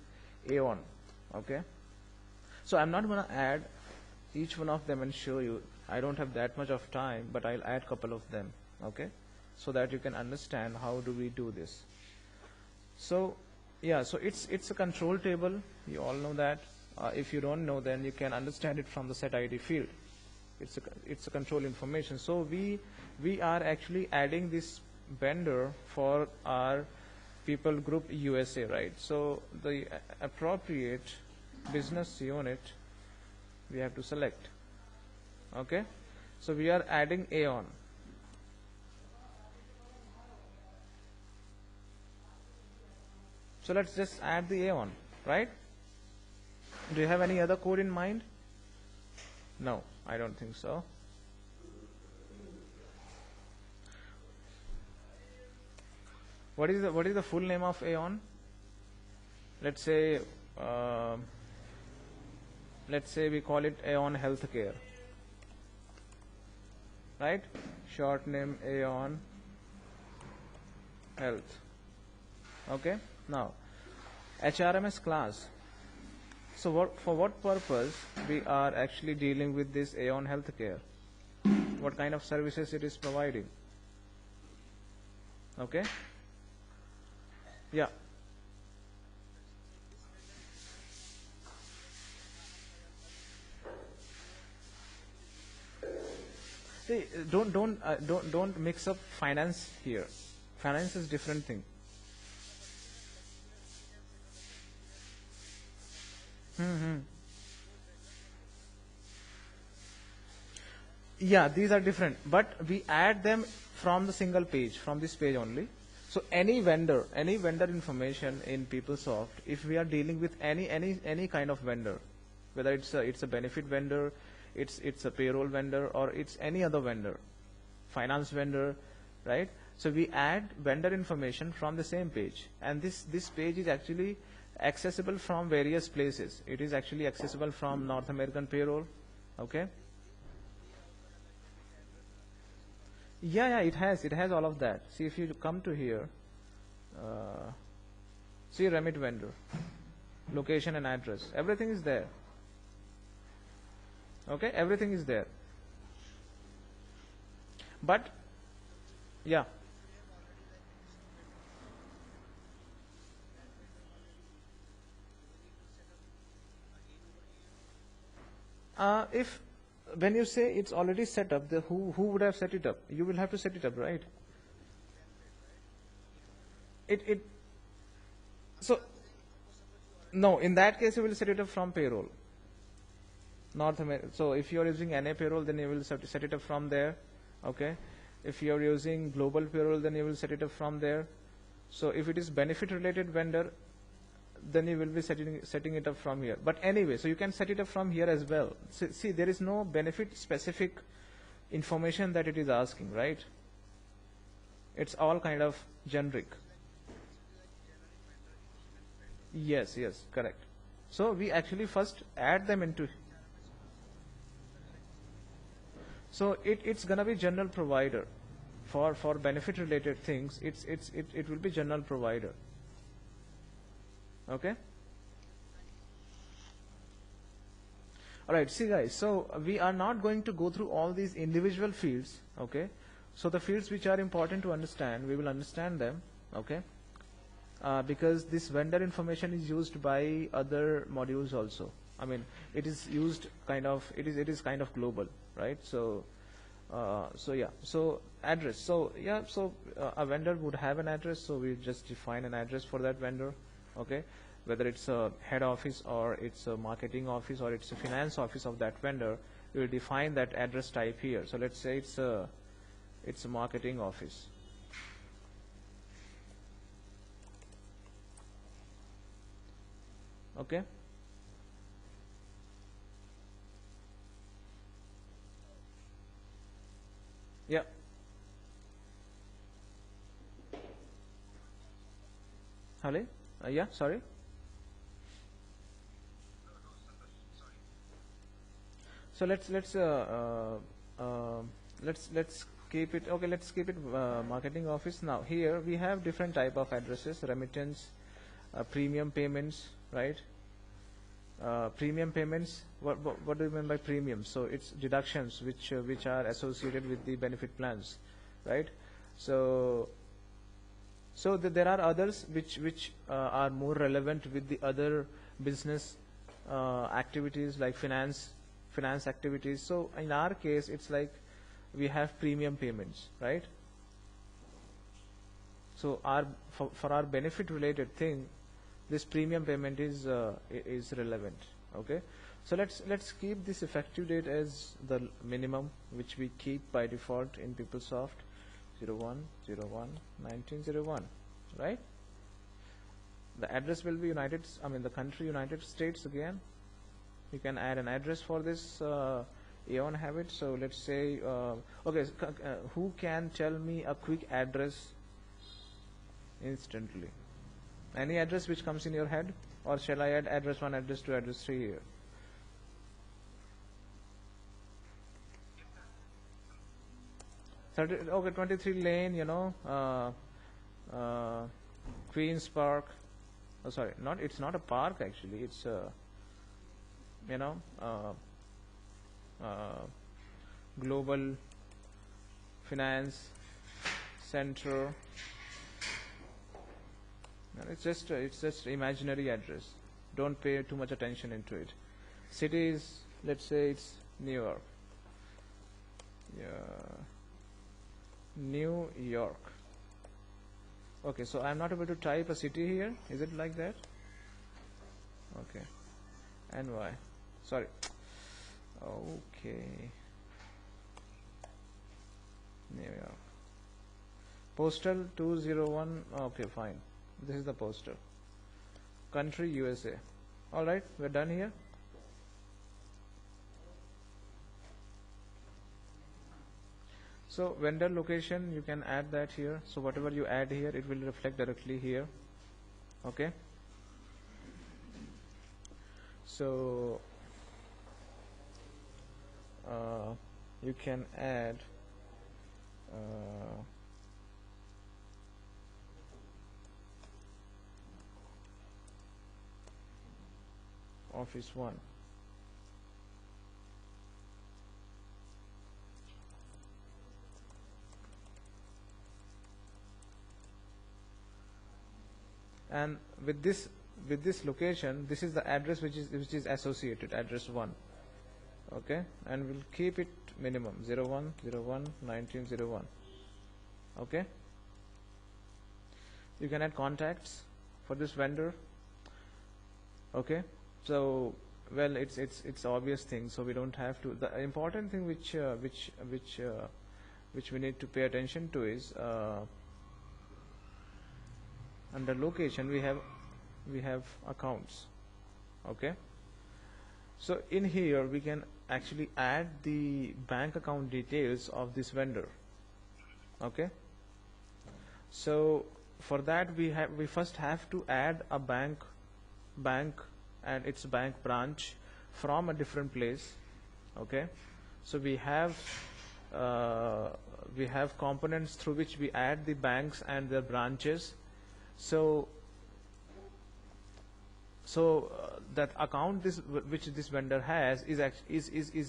Aon. Okay. So I'm not going to add each one of them and show you. I don't have that much of time, but I'll add a couple of them. Okay, so that you can understand how do we do this. So yeah, so it's a control table. You all know that. If you don't know, then you can understand it from the set ID field. It's a control information. So we are actually adding this vendor for our people group USA, right? So the appropriate business unit we have to select. Okay, so we are adding Aon. So let's just add the Aon, right? Do you have any other code in mind? No, I don't think so. What is the full name of Aon? Let's say we call it Aon Healthcare, right? Short name Aon Health. Okay. Now, HRMS class. So for what purpose we are actually dealing with this Aon Healthcare? What kind of services it is providing? Okay. Yeah. See, don't mix up finance here. Finance is different thing. Yeah, these are different, but we add them from the single page, from this page only. So any vendor information in PeopleSoft, if we are dealing with any kind of vendor, whether it's a benefit vendor, it's a payroll vendor, or it's any other vendor, finance vendor, right? So we add vendor information from the same page, and this page is actually accessible from various places. It is actually accessible from North American payroll. Okay. Yeah, it has all of that. See, if you come to here, see remit vendor, location and address, everything is there. Okay, everything is there. But yeah, if when you say it's already set up, who would have set it up? You will have to set it up, right? So no, in that case you will set it up from payroll. North America. So if you are using NA payroll, then you will set it up from there. Okay. If you are using global payroll, then you will set it up from there. So if it is benefit related vendor, then you will be setting it up from here. But anyway, so you can set it up from here as well. See, there is no benefit specific information that it is asking, right? It's all kind of generic. Yes, yes, correct. So we actually first add them into. So it's gonna be general provider for benefit related things. It will be general provider. Okay. All right. See, guys. So we are not going to go through all these individual fields. Okay. So the fields which are important to understand, we will understand them. Okay. Because this vendor information is used by other modules also. I mean, it is used kind of, it is kind of global, right? So yeah, so address. So yeah, so a vendor would have an address, so we just define an address for that vendor, okay? Whether it's a head office or it's a marketing office or it's a finance office of that vendor, we will define that address type here. So let's say it's a marketing office. Okay. Yeah. Hale? Yeah, sorry. So let's keep it, okay, let's keep it marketing office. Now here we have different type of addresses: remittance, premium payments, right? Premium payments, what do you mean by premium? So it's deductions which are associated with the benefit plans, right? So there are others which are more relevant with the other business activities like finance activities. So in our case, it's like we have premium payments, right? So for our benefit related thing, this premium payment is relevant. Okay, so let's keep this effective date as the minimum, which we keep by default in PeopleSoft, 01/01/1901, right? The address will be the country United States again. You can add an address for this Aeon habit. So let's say, okay, who can tell me a quick address instantly? Any address which comes in your head, or shall I add address 1, address 2, address 3 here? Okay, 23 Lane, Queens Park. Oh, sorry, it's not a park actually. It's Global Finance Center. And it's just imaginary address. Don't pay too much attention into it. City is, let's say it's New York. Yeah, New York. Okay, so I'm not able to type a city here. Is it like that? Okay. NY. Sorry. Okay. New York. Postal 201. Okay, fine. This is the postal. Country USA. All right, we're done here. So vendor location, you can add that here. So whatever you add here, it will reflect directly here. Okay. So you can add Office 1. And with this location, this is the address which is associated, address 1. Okay, and we'll keep it minimum 01/01/1901. Okay, you can add contacts for this vendor. Okay, so well, it's obvious thing, so we don't have to. The important thing which we need to pay attention to is under location we have accounts. Okay, So in here we can actually add the bank account details of this vendor. Okay. So for that we first have to add a bank and its bank branch from a different place. Okay. So we have components through which we add the banks and their branches. So that account which this vendor has is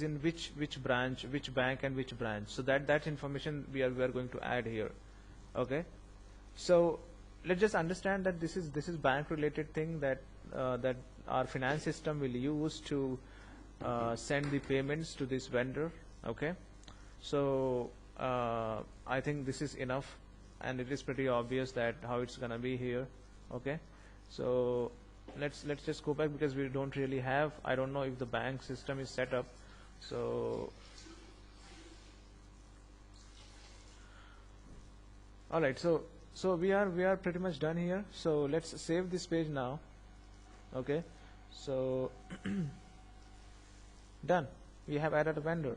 in which branch, which bank, and which branch. So that information we are going to add here. Okay. So let's just understand that this is bank related thing that our finance system will use to send the payments to this vendor. Okay. So I think this is enough, and it is pretty obvious that how it's gonna be here. Okay. So let's just go back, because we don't really have, I don't know if the bank system is set up. So all right, so we are pretty much done here. So let's save this page now. Okay. So done. We have added a vendor.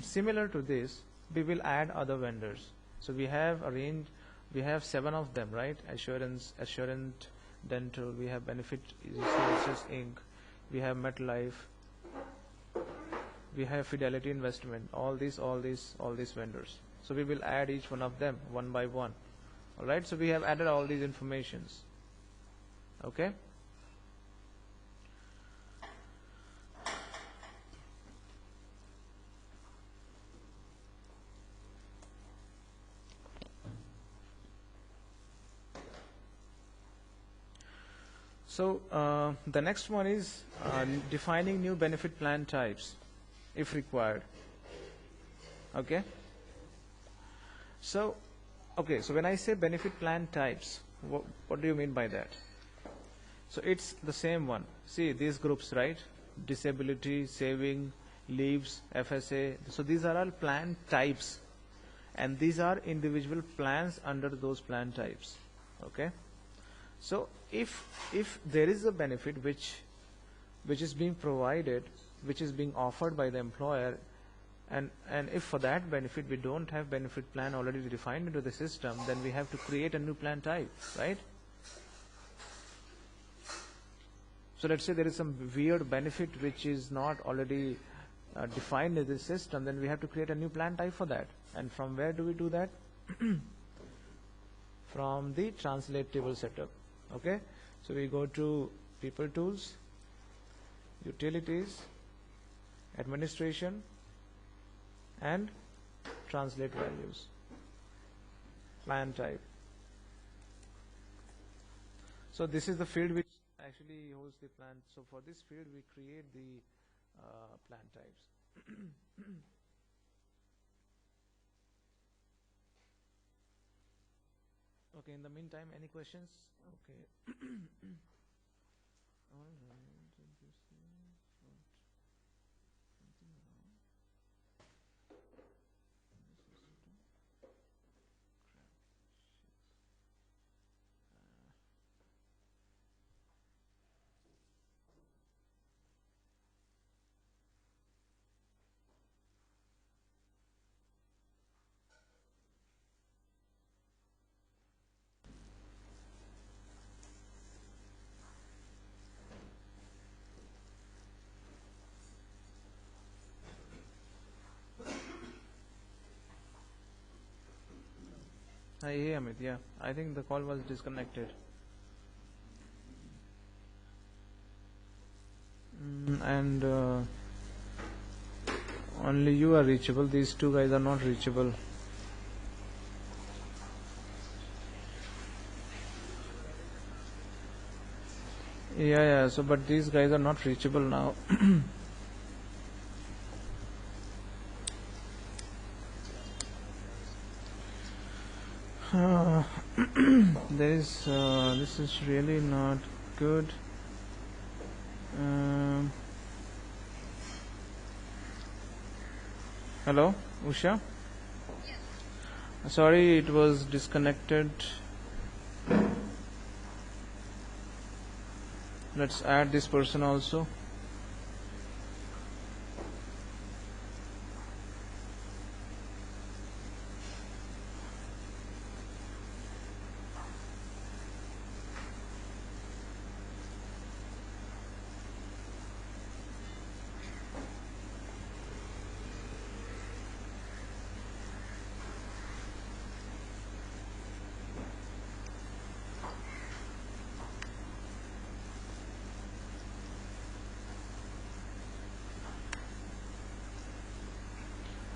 Similar to this, we will add other vendors. So we have 7 of them, right? Assurant Dental, we have Benefit Resources Inc., we have MetLife, we have Fidelity Investment, all these vendors. So we will add each one of them one by one. All right, so we have added all these informations. Okay. So the next one is defining new benefit plan types, if required. Okay. So when I say benefit plan types, what do you mean by that? So it's the same one. See these groups, right? Disability, saving, leaves, FSA. So these are all plan types, and these are individual plans under those plan types. Okay. So if there is a benefit which is being provided, which is being offered by the employer, and if for that benefit we don't have benefit plan already defined into the system, then we have to create a new plan type, right? So let's say there is some weird benefit which is not already defined in the system, then we have to create a new plan type for that. And from where do we do that? From the translate table setup. Okay, so we go to People Tools, Utilities, Administration, and Translate Values, Plan Type. So this is the field which actually holds the plan. So for this field we create the plan types. Okay, in the meantime, any questions? Okay. All right. Hi, hey Amit, yeah. I think the call was disconnected. And only you are reachable. These two guys are not reachable. Yeah. So, but these guys are not reachable now. This is really not good. Hello, Usha? Yes. Sorry, it was disconnected. Let's add this person also.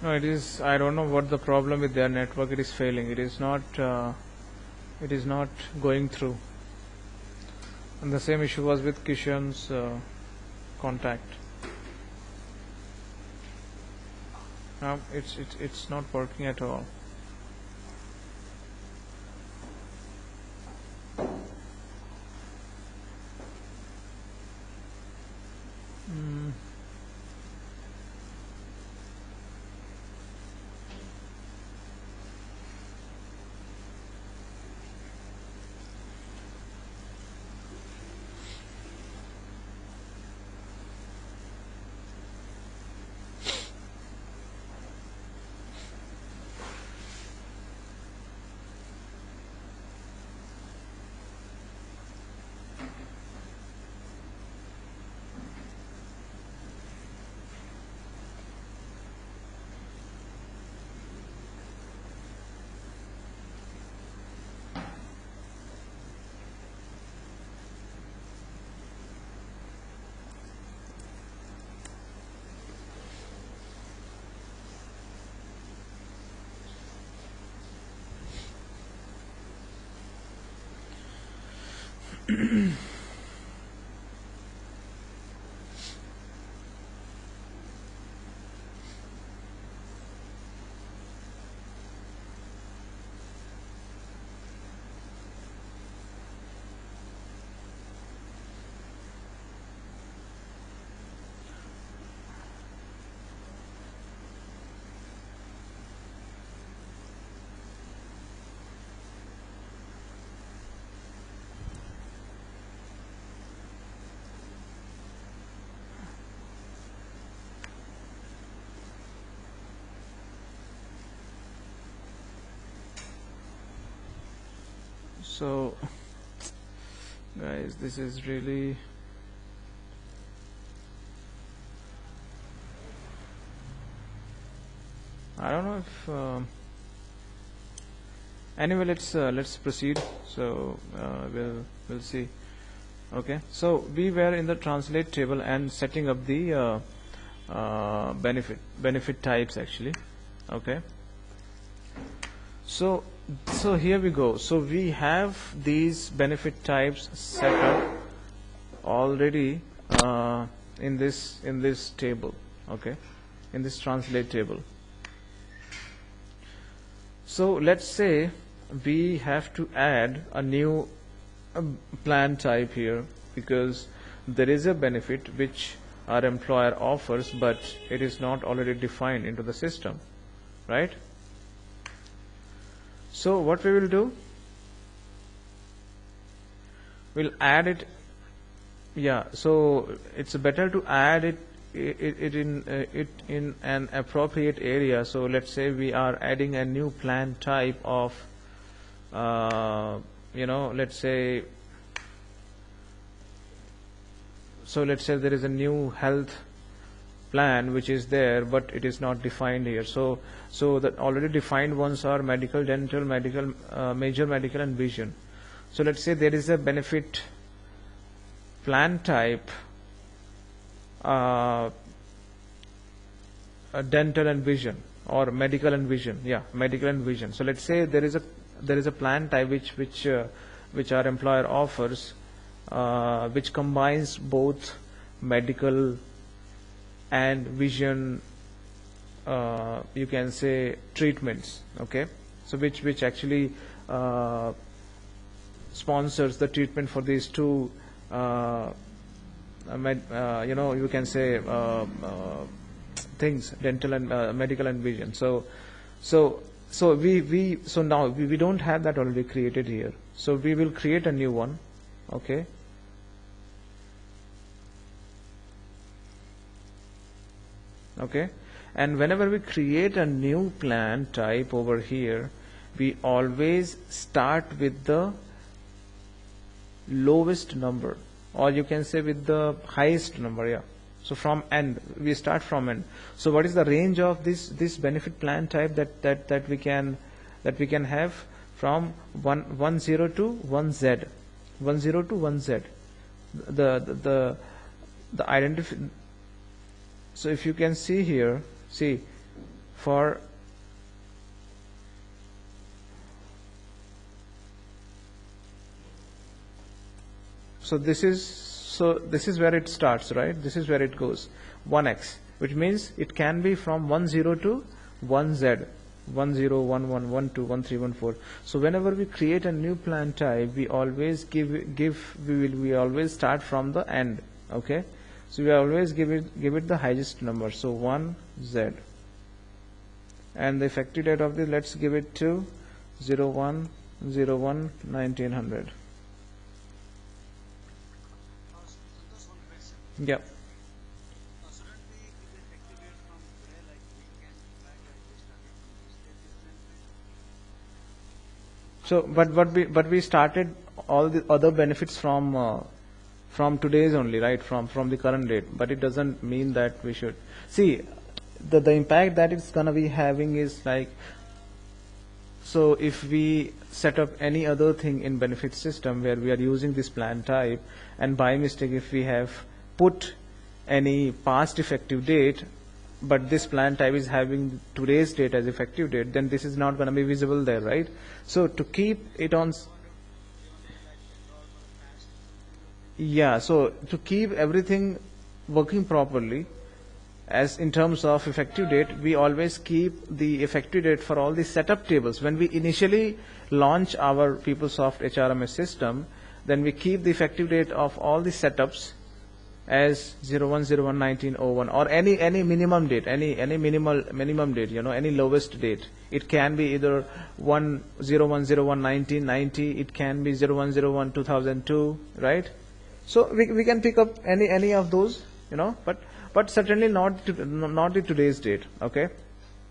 No, it is. I don't know what the problem with their network. It is failing. It is not. It is not going through. And the same issue was with Kishan's contact. No, it's not working at all. Mm. So, guys, this is really. I don't know if. Anyway, let's proceed. So we'll see. Okay. So we were in the translate table and setting up the benefit types actually. Okay. So here we go. So we have these benefit types set up already in this table. Okay, in this translate table. So let's say we have to add a new plan type here because there is a benefit which our employer offers, but it is not already defined into the system, right? So what we will do, we'll add it. Yeah, so it's better to add it in an appropriate area. So let's say we are adding a new plan type of let's say, so let's say there is a new health plan which is there, but it is not defined here. So the already defined ones are medical, dental, medical, major medical, and vision. So let's say there is a benefit plan type, dental and vision, or medical and vision. Yeah, medical and vision. So let's say there is a plan type which our employer offers, which combines both medical and vision, you can say, treatments. Okay, so which actually sponsors the treatment for these two you can say things, dental and medical and vision. So now we don't have that already created here, so we will create a new one. Okay, and whenever we create a new plan type over here, we always start with the lowest number, or you can say with the highest number. Yeah, so from end, we start from end. So what is the range of this benefit plan type that we can have? From 10 to 1Z, 10 to 1Z, the identity. So if you can see here, see for this is where it starts, right? This is where it goes, 1x, which means it can be from 10 to 1z, 10, 11, 12, 13, 14. So whenever we create a new plan type, we always we always start from the end. Okay, so we always give it the highest number. So 1z, and the effective date of this, let's give it to 01/01/1900. Yeah. So, but we started all the other benefits from today's only, right? From the current date. But it doesn't mean that we should see the impact that it's gonna be having is like. So if we set up any other thing in benefit system where we are using this plan type, and by mistake if we have put any past effective date, but this plan type is having today's date as effective date, then this is not going to be visible there, right? So to keep it on, yeah, so to keep everything working properly, as in terms of effective date, we always keep the effective date for all the setup tables. When we initially launch our PeopleSoft HRMS system, then we keep the effective date of all the setups as 01/01/1901, or any minimum date, any minimum date, any lowest date. It can be either 01/01/1990, it can be 01/01/2002, right? So we can pick up any of those, but certainly not the today's date, okay?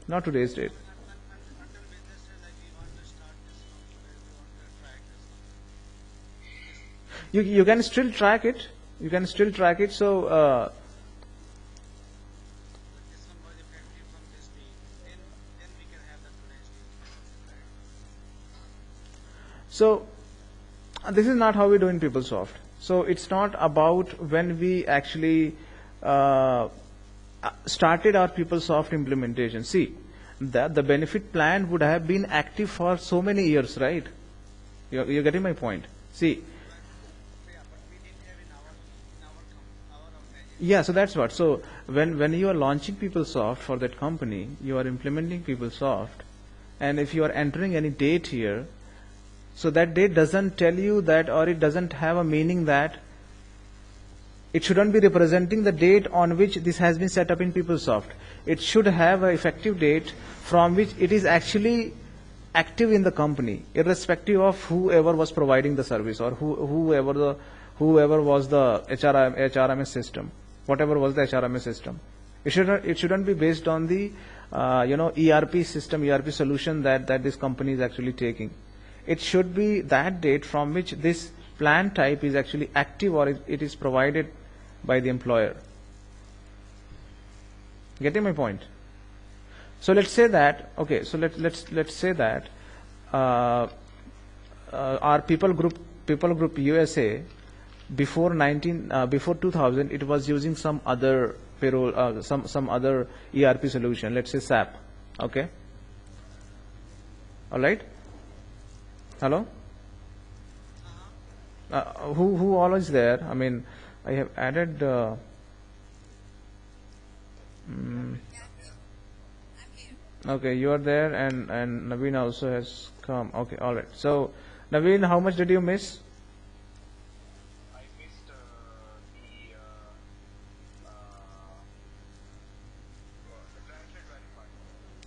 Not today's date. You can still track it. You can still track it. So this is not how we do in PeopleSoft. So it's not about when we actually started our PeopleSoft implementation. See, the benefit plan would have been active for so many years, right? You're getting my point. See. Yeah, so that's what. So when you are launching PeopleSoft for that company, you are implementing PeopleSoft, and if you are entering any date here, so that date doesn't tell you that, or it doesn't have a meaning that it shouldn't be representing the date on which this has been set up in PeopleSoft. It should have an effective date from which it is actually active in the company, irrespective of whoever was providing the service, or whoever was the HRMS system. Whatever was the HRMS system, it shouldn't be based on the ERP system, ERP solution that this company is actually taking. It should be that date from which this plan type is actually active, or it is provided by the employer. Getting my point? So let's say that, okay, so let's say that our people group USA, before 2000, it was using some other payroll, some other ERP solution, let's say SAP. Okay. All right. Hello. Who all is there? I mean, I have added. Okay, you are there, and Naveen also has come. Okay, all right. So, Naveen, how much did you miss?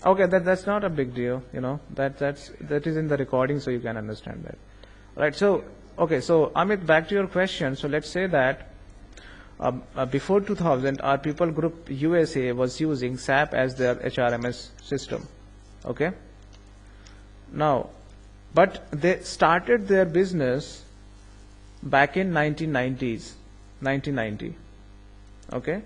Okay, that's not a big deal, that is in the recording, so you can understand that. Right, so, okay, so Amit, back to your question. So let's say that before 2000, our people group USA was using SAP as their HRMS system, okay? Now, but they started their business back in 1990, okay?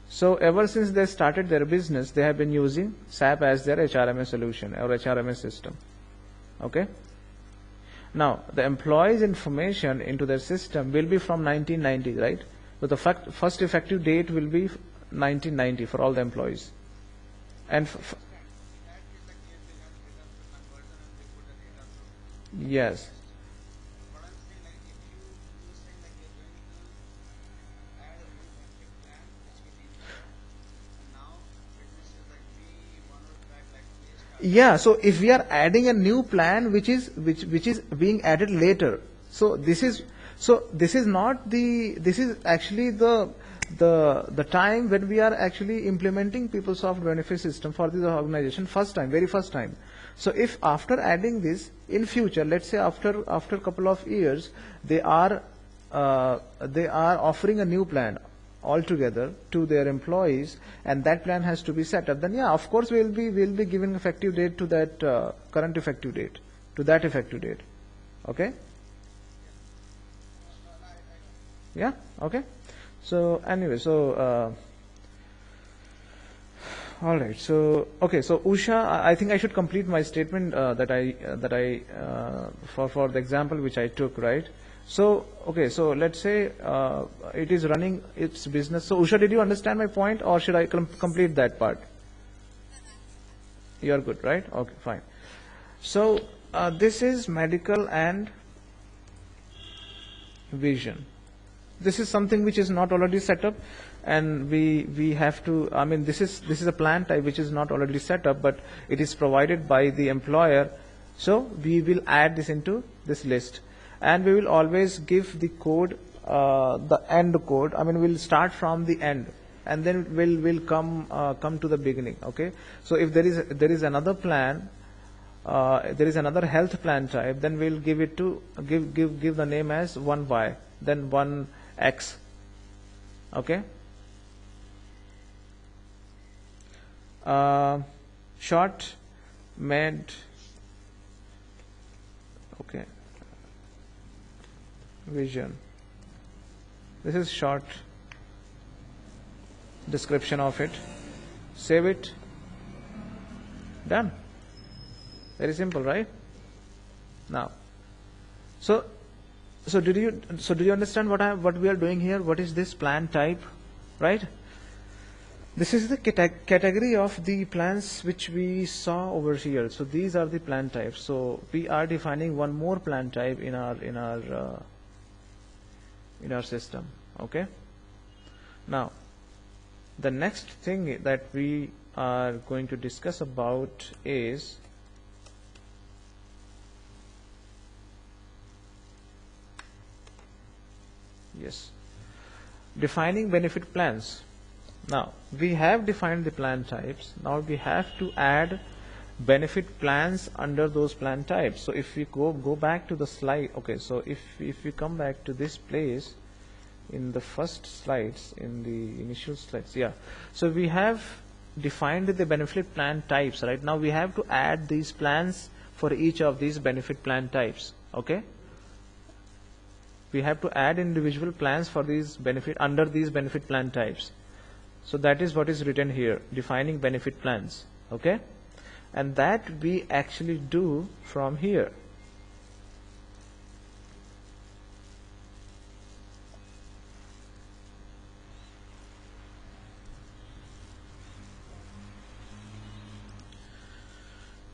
So ever since they started their business, they have been using SAP as their HRMS solution or HRMS system. Okay. Now the employees' information into their system will be from 1990, right? So the first effective date will be 1990 for all the employees. And yes. Yeah, so if we are adding a new plan which is being added later, so this is not the, this is actually the time when we are actually implementing PeopleSoft benefit system for this organization first time, very first time. So if after adding this in future, let's say after a couple of years, they are offering a new plan altogether to their employees, and that plan has to be set up, then yeah, of course we'll be giving effective date to that current effective date, to that effective date. Okay? Yeah? Okay? So anyway, so all right. So okay. So Usha, I think I should complete my statement that I for the example which I took, right? So okay. So let's say it is running its business. So Usha, did you understand my point, or should I complete that part? You are good, right? Okay, fine. So this is medical and vision. This is something which is not already set up, and we have to, I mean, this is a plan type which is not already set up, but it is provided by the employer. So we will add this into this list, and we will always give the code, the end code. I mean, we'll start from the end, and then we'll come to the beginning. Okay. So if there is another plan, there is another health plan type, then we'll give it to give the name as 1Y, then 1X. Okay. Short, med, okay, vision. This is short description of it. Save it. Done. Very simple, right? Now, so do you understand what we are doing here? What is this plan type, right? This is the category of the plans which we saw over here. So these are the plan types. So we are defining one more plan type in our system. Okay. Now, the next thing that we are going to discuss about is defining benefit plans. Now, we have defined the plan types. Now we have to add benefit plans under those plan types. So if we go back to the slide, okay, so if we come back to this place in the first slides, in the initial slides, yeah. So we have defined the benefit plan types. Right now we have to add these plans for each of these benefit plan types. Okay. We have to add individual plans for these under these benefit plan types. So that is what is written here, defining benefit plans. Okay. And that we actually do from here.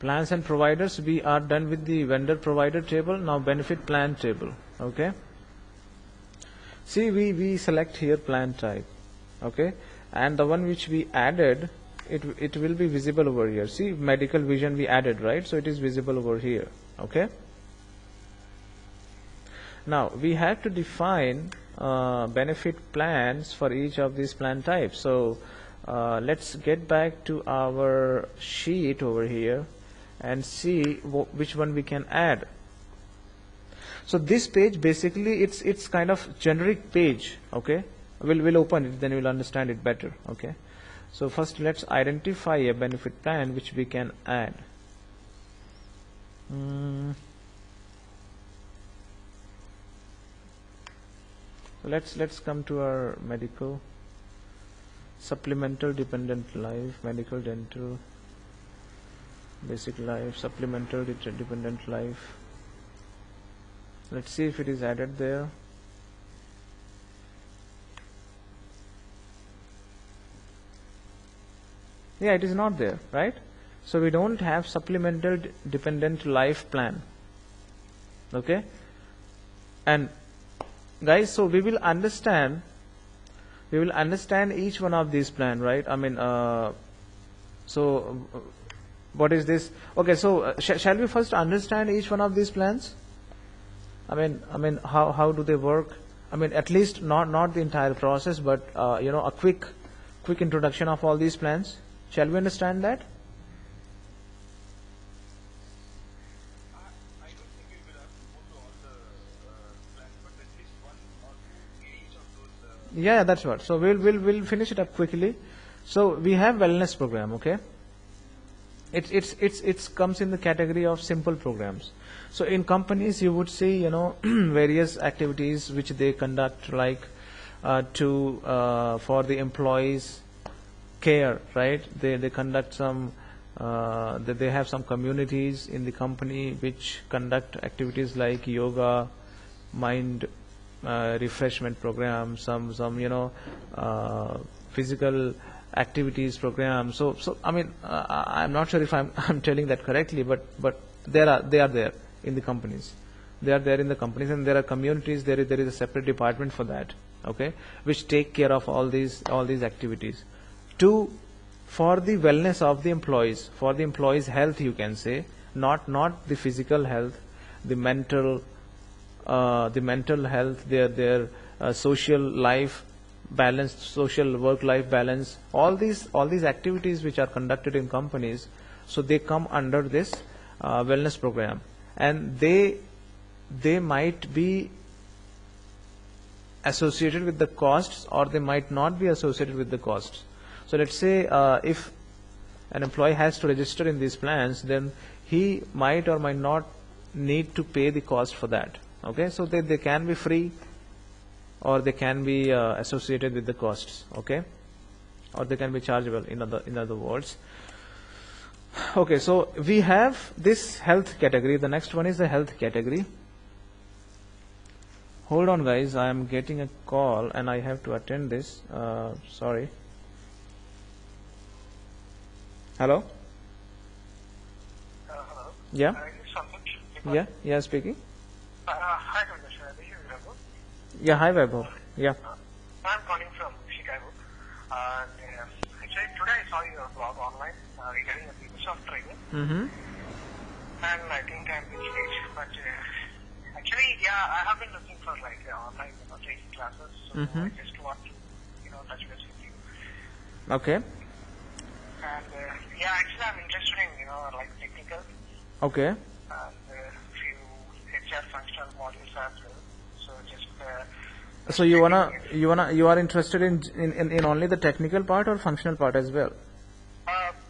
Plans and providers, we are done with the vendor provider table. Now benefit plan table. Okay. See, we select here plan type. Okay. And the one which we added, it will be visible over here. See, medical vision we added, right? So it is visible over here. Okay. Now we have to define benefit plans for each of these plan types. So let's get back to our sheet over here and see which one we can add. So this page, basically it's kind of generic page. Okay. We'll open it, then we'll understand it better. Okay. So first let's identify a benefit plan which we can add. Let's come to our medical, supplemental dependent life, medical dental, basic life, supplemental dependent life. Let's see if it is added there. Yeah, it is not there, right? So we don't have supplemental dependent life plan. Okay? And guys, so we will understand each one of these plan, right? I mean, what is this? Okay, so shall we first understand each one of these plans? I mean, how do they work? I mean, at least not the entire process, but a quick introduction of all these plans. Shall we understand that? I don't think we will have to go through all the plans, but at least one or two each of those. Yeah, that's what. So we'll finish it up quickly. So we have wellness program, okay? It's comes in the category of simple programs. So in companies you would see various activities which they conduct, like for the employees care, right? They conduct some they have some communities in the company which conduct activities like yoga, mind refreshment program, some physical activities program. So I mean, I'm not sure if I'm telling that correctly, but they are there in the companies. They are there in the companies, and there are communities. There is a separate department for that, okay, which take care of all these activities. For the wellness of the employees, for the employees' health, you can say, not the physical health, the mental health, their social life balance, social work-life balance, all these activities which are conducted in companies, so they come under this wellness program, and they might be associated with the costs, or they might not be associated with the costs. So let's say if an employee has to register in these plans, then he might or might not need to pay the cost for that. Okay, so they can be free, or they can be associated with the costs, okay, or they can be chargeable, in other words. Okay, so we have this health category. The next one is the health category. Hold on, guys, I am getting a call and I have to attend this. Sorry. Hello? Hello. Yeah? Yeah, speaking. Hi, Commissioner. This is Raghu. Yeah, hi, Vaibhav. Yeah. I'm calling from Chicago. And actually, today I saw your blog online regarding the PeopleSoft training. Mm-hmm. And I think I'm in stage. But actually, yeah, I have been looking for like online training classes. So I just want to, touch base with you. Okay. And yeah, actually, I'm interested in, like technical. Okay. And few HR functional modules as well. So just. So you are interested in only the technical part or functional part as well?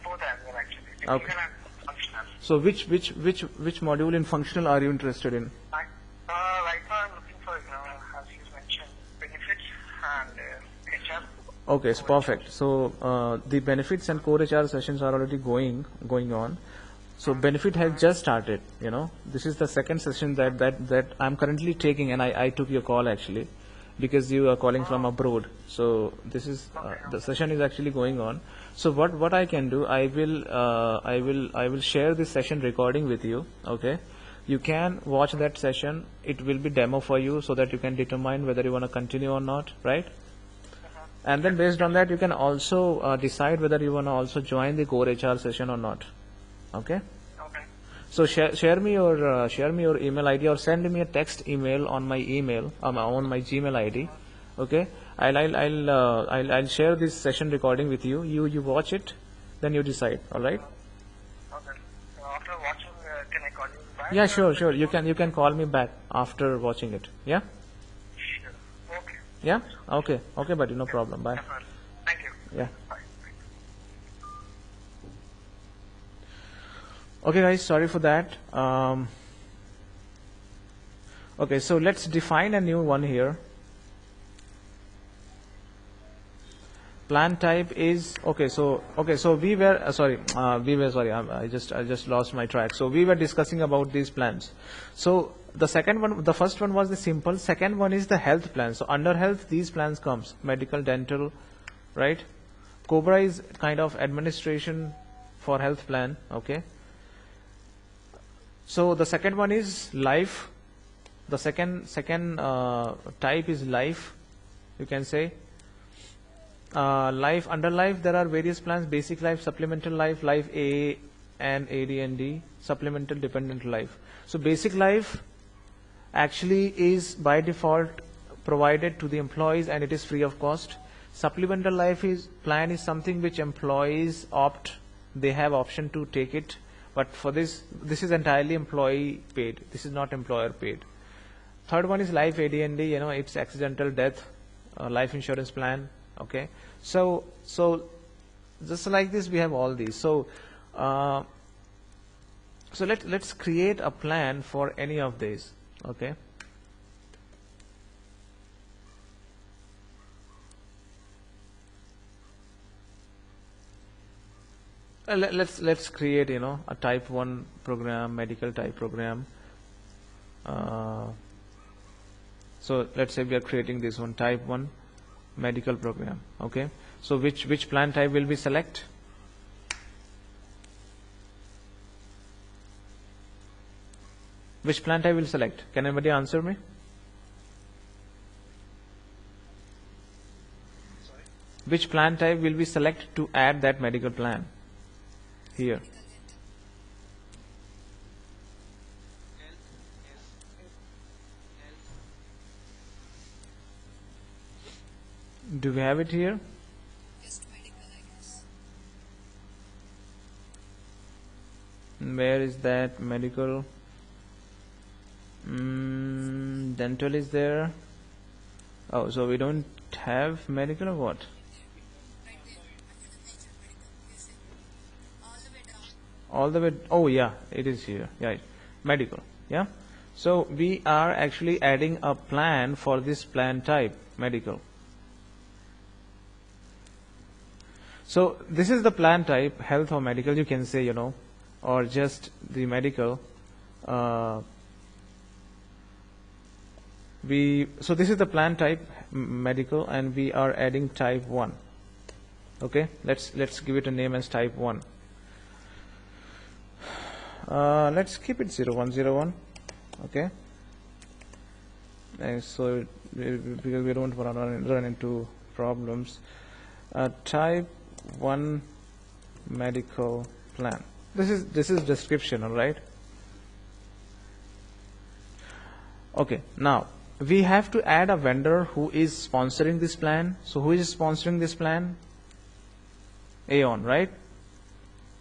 Both as well, actually. Technical Okay. and functional. So which module in functional are you interested in? Right now I'm looking for, as you mentioned, benefits and HR. Okay, so perfect. So the benefits and core HR sessions are already going on. So benefit has just started. This is the second session that I'm currently taking, and I took your call actually, because you are calling from abroad. So this is the session is actually going on. So what I can do, I will share this session recording with you. Okay, you can watch that session. It will be demo for you, so that you can determine whether you want to continue or not, right? And then based on that, you can also decide whether you want to also join the core HR session or not. Okay. Okay. So share me your email ID, or send me a text email on my email on my Gmail ID. Okay. I'll share this session recording with you. You watch it, then you decide. All right. Okay. So after watching, can I call you back? Yeah, sure. You can call me back after watching it. Yeah. Sure. Okay. Yeah. Okay, buddy. No problem. Bye. Definitely. Thank you. Yeah. Bye. Okay, guys, sorry for that. Okay, so let's define a new one here. Plan type is okay. So we were sorry. I just lost my track. So we were discussing about these plans. So the first one was the simple. Second one is the health plan. So under health, these plans comes medical, dental, right? COBRA is kind of administration for health plan. Okay. So the second one is life. The second type is life. You can say life. Under life there are various plans: basic life, supplemental life, life A and AD&D, supplemental dependent life. So basic life actually is by default provided to the employees and it is free of cost. Supplemental life plan is something which employees opt, they have option to take it, but for this is entirely employee paid. This is not employer paid. Third one is life AD&D, you know, it's accidental death, life insurance plan. Okay, so just like this we have all these. So let's create a plan for any of these. Okay. Let's create, you know, a type 1 program, medical type program. So let's say we are creating this one, type 1 medical program. Okay. So which plan type will we select? Which plan type will select? Can anybody answer me? Sorry? Which plan type will we select to add that medical plan here? Do we have it here? Just medical, I guess. Where is that medical? Dental is there. Oh, so we don't have medical or what? Right there, under the major medical. You see? All the way down. All the way. Oh yeah, it is here. Yeah, medical. Yeah. So we are actually adding a plan for this plan type, medical. So this is the plan type, health or medical, you can say, you know, or just the medical. So this is the plan type, medical, and we are adding type 1. Okay, let's give it a name as type 1. Let's keep it 0101. Okay, and so because we don't want to run into problems. Type 1 medical plan. This is description, all right? Okay, now we have to add a vendor who is sponsoring this plan. So who is sponsoring this plan? Aon, right?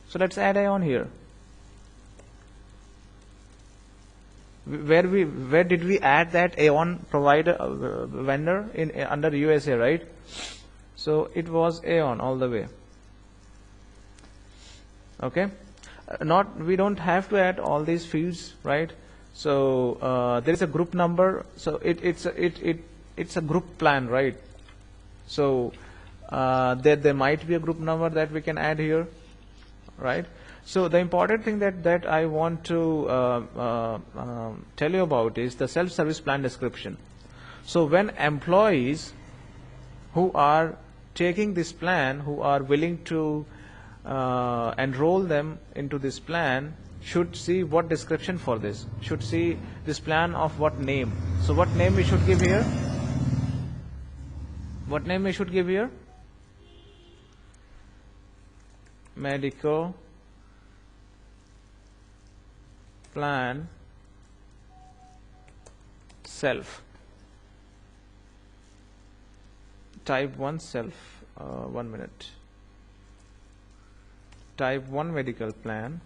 So let's add Aon here. Where did we add that Aon provider vendor in under USA, right? So it was Aon all the way. Okay, we don't have to add all these fields, right? So there is a group number. So it's a group plan, right? So there might be a group number that we can add here, right? So the important thing that I want to tell you about is the self-service plan description. So when employees who are taking this plan, who are willing to enroll them into this plan, should see what description for this, should see this plan of what name. So what name we should give here? What name we should give here? Medical plan self. Type 1 self. 1 minute. Type 1 medical plan.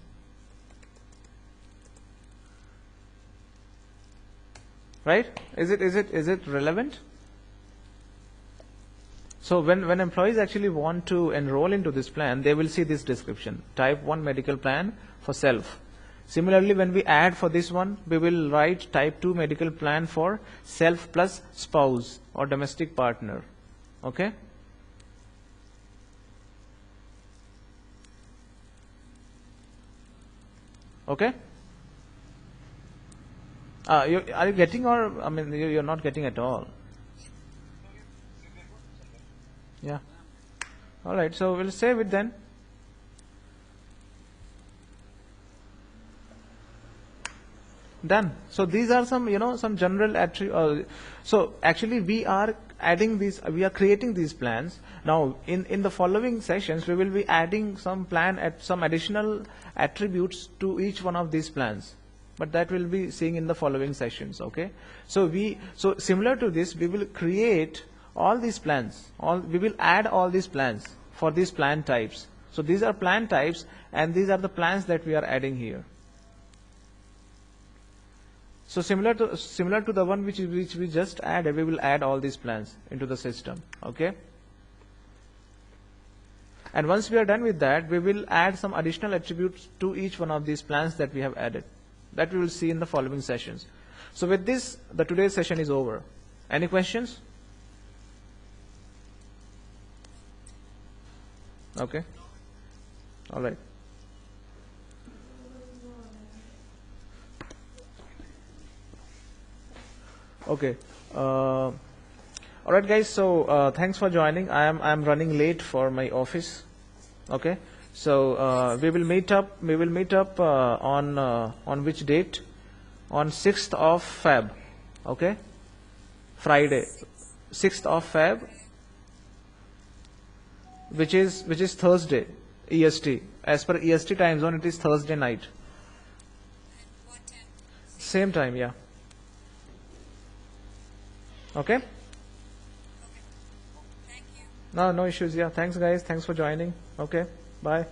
Right? Is it relevant? So when employees actually want to enroll into this plan, they will see this description. Type 1 medical plan for self. Similarly, when we add for this one, we will write type 2 medical plan for self plus spouse or domestic partner. Okay? Okay? Are you getting, or I mean you're not getting at all? Yeah. All right, so we'll save it then. Done. So these are some, some general attributes. So actually we are adding these, we are creating these plans. Now in the following sessions, we will be adding some some additional attributes to each one of these plans. But that we'll be seeing in the following sessions, okay? So similar to this, we will create all these plans. We will add all these plans for these plan types. So these are plan types, and these are the plans that we are adding here. So similar to the one which we just added, we will add all these plans into the system, okay? And once we are done with that, we will add some additional attributes to each one of these plans that we have added. That we will see in the following sessions. So with this, the today's session is over. Any questions? Okay. All right. Okay. All right, guys. So thanks for joining. I'm running late for my office. Okay. So we will meet up. We will meet up on which date? On 6th of Feb. Okay. Friday, 6th of Feb, which is Thursday, EST. As per EST time zone, it is Thursday night. What time? Same time, yeah. Okay. Thank you. No issues. Yeah. Thanks, guys. Thanks for joining. Okay. Bye.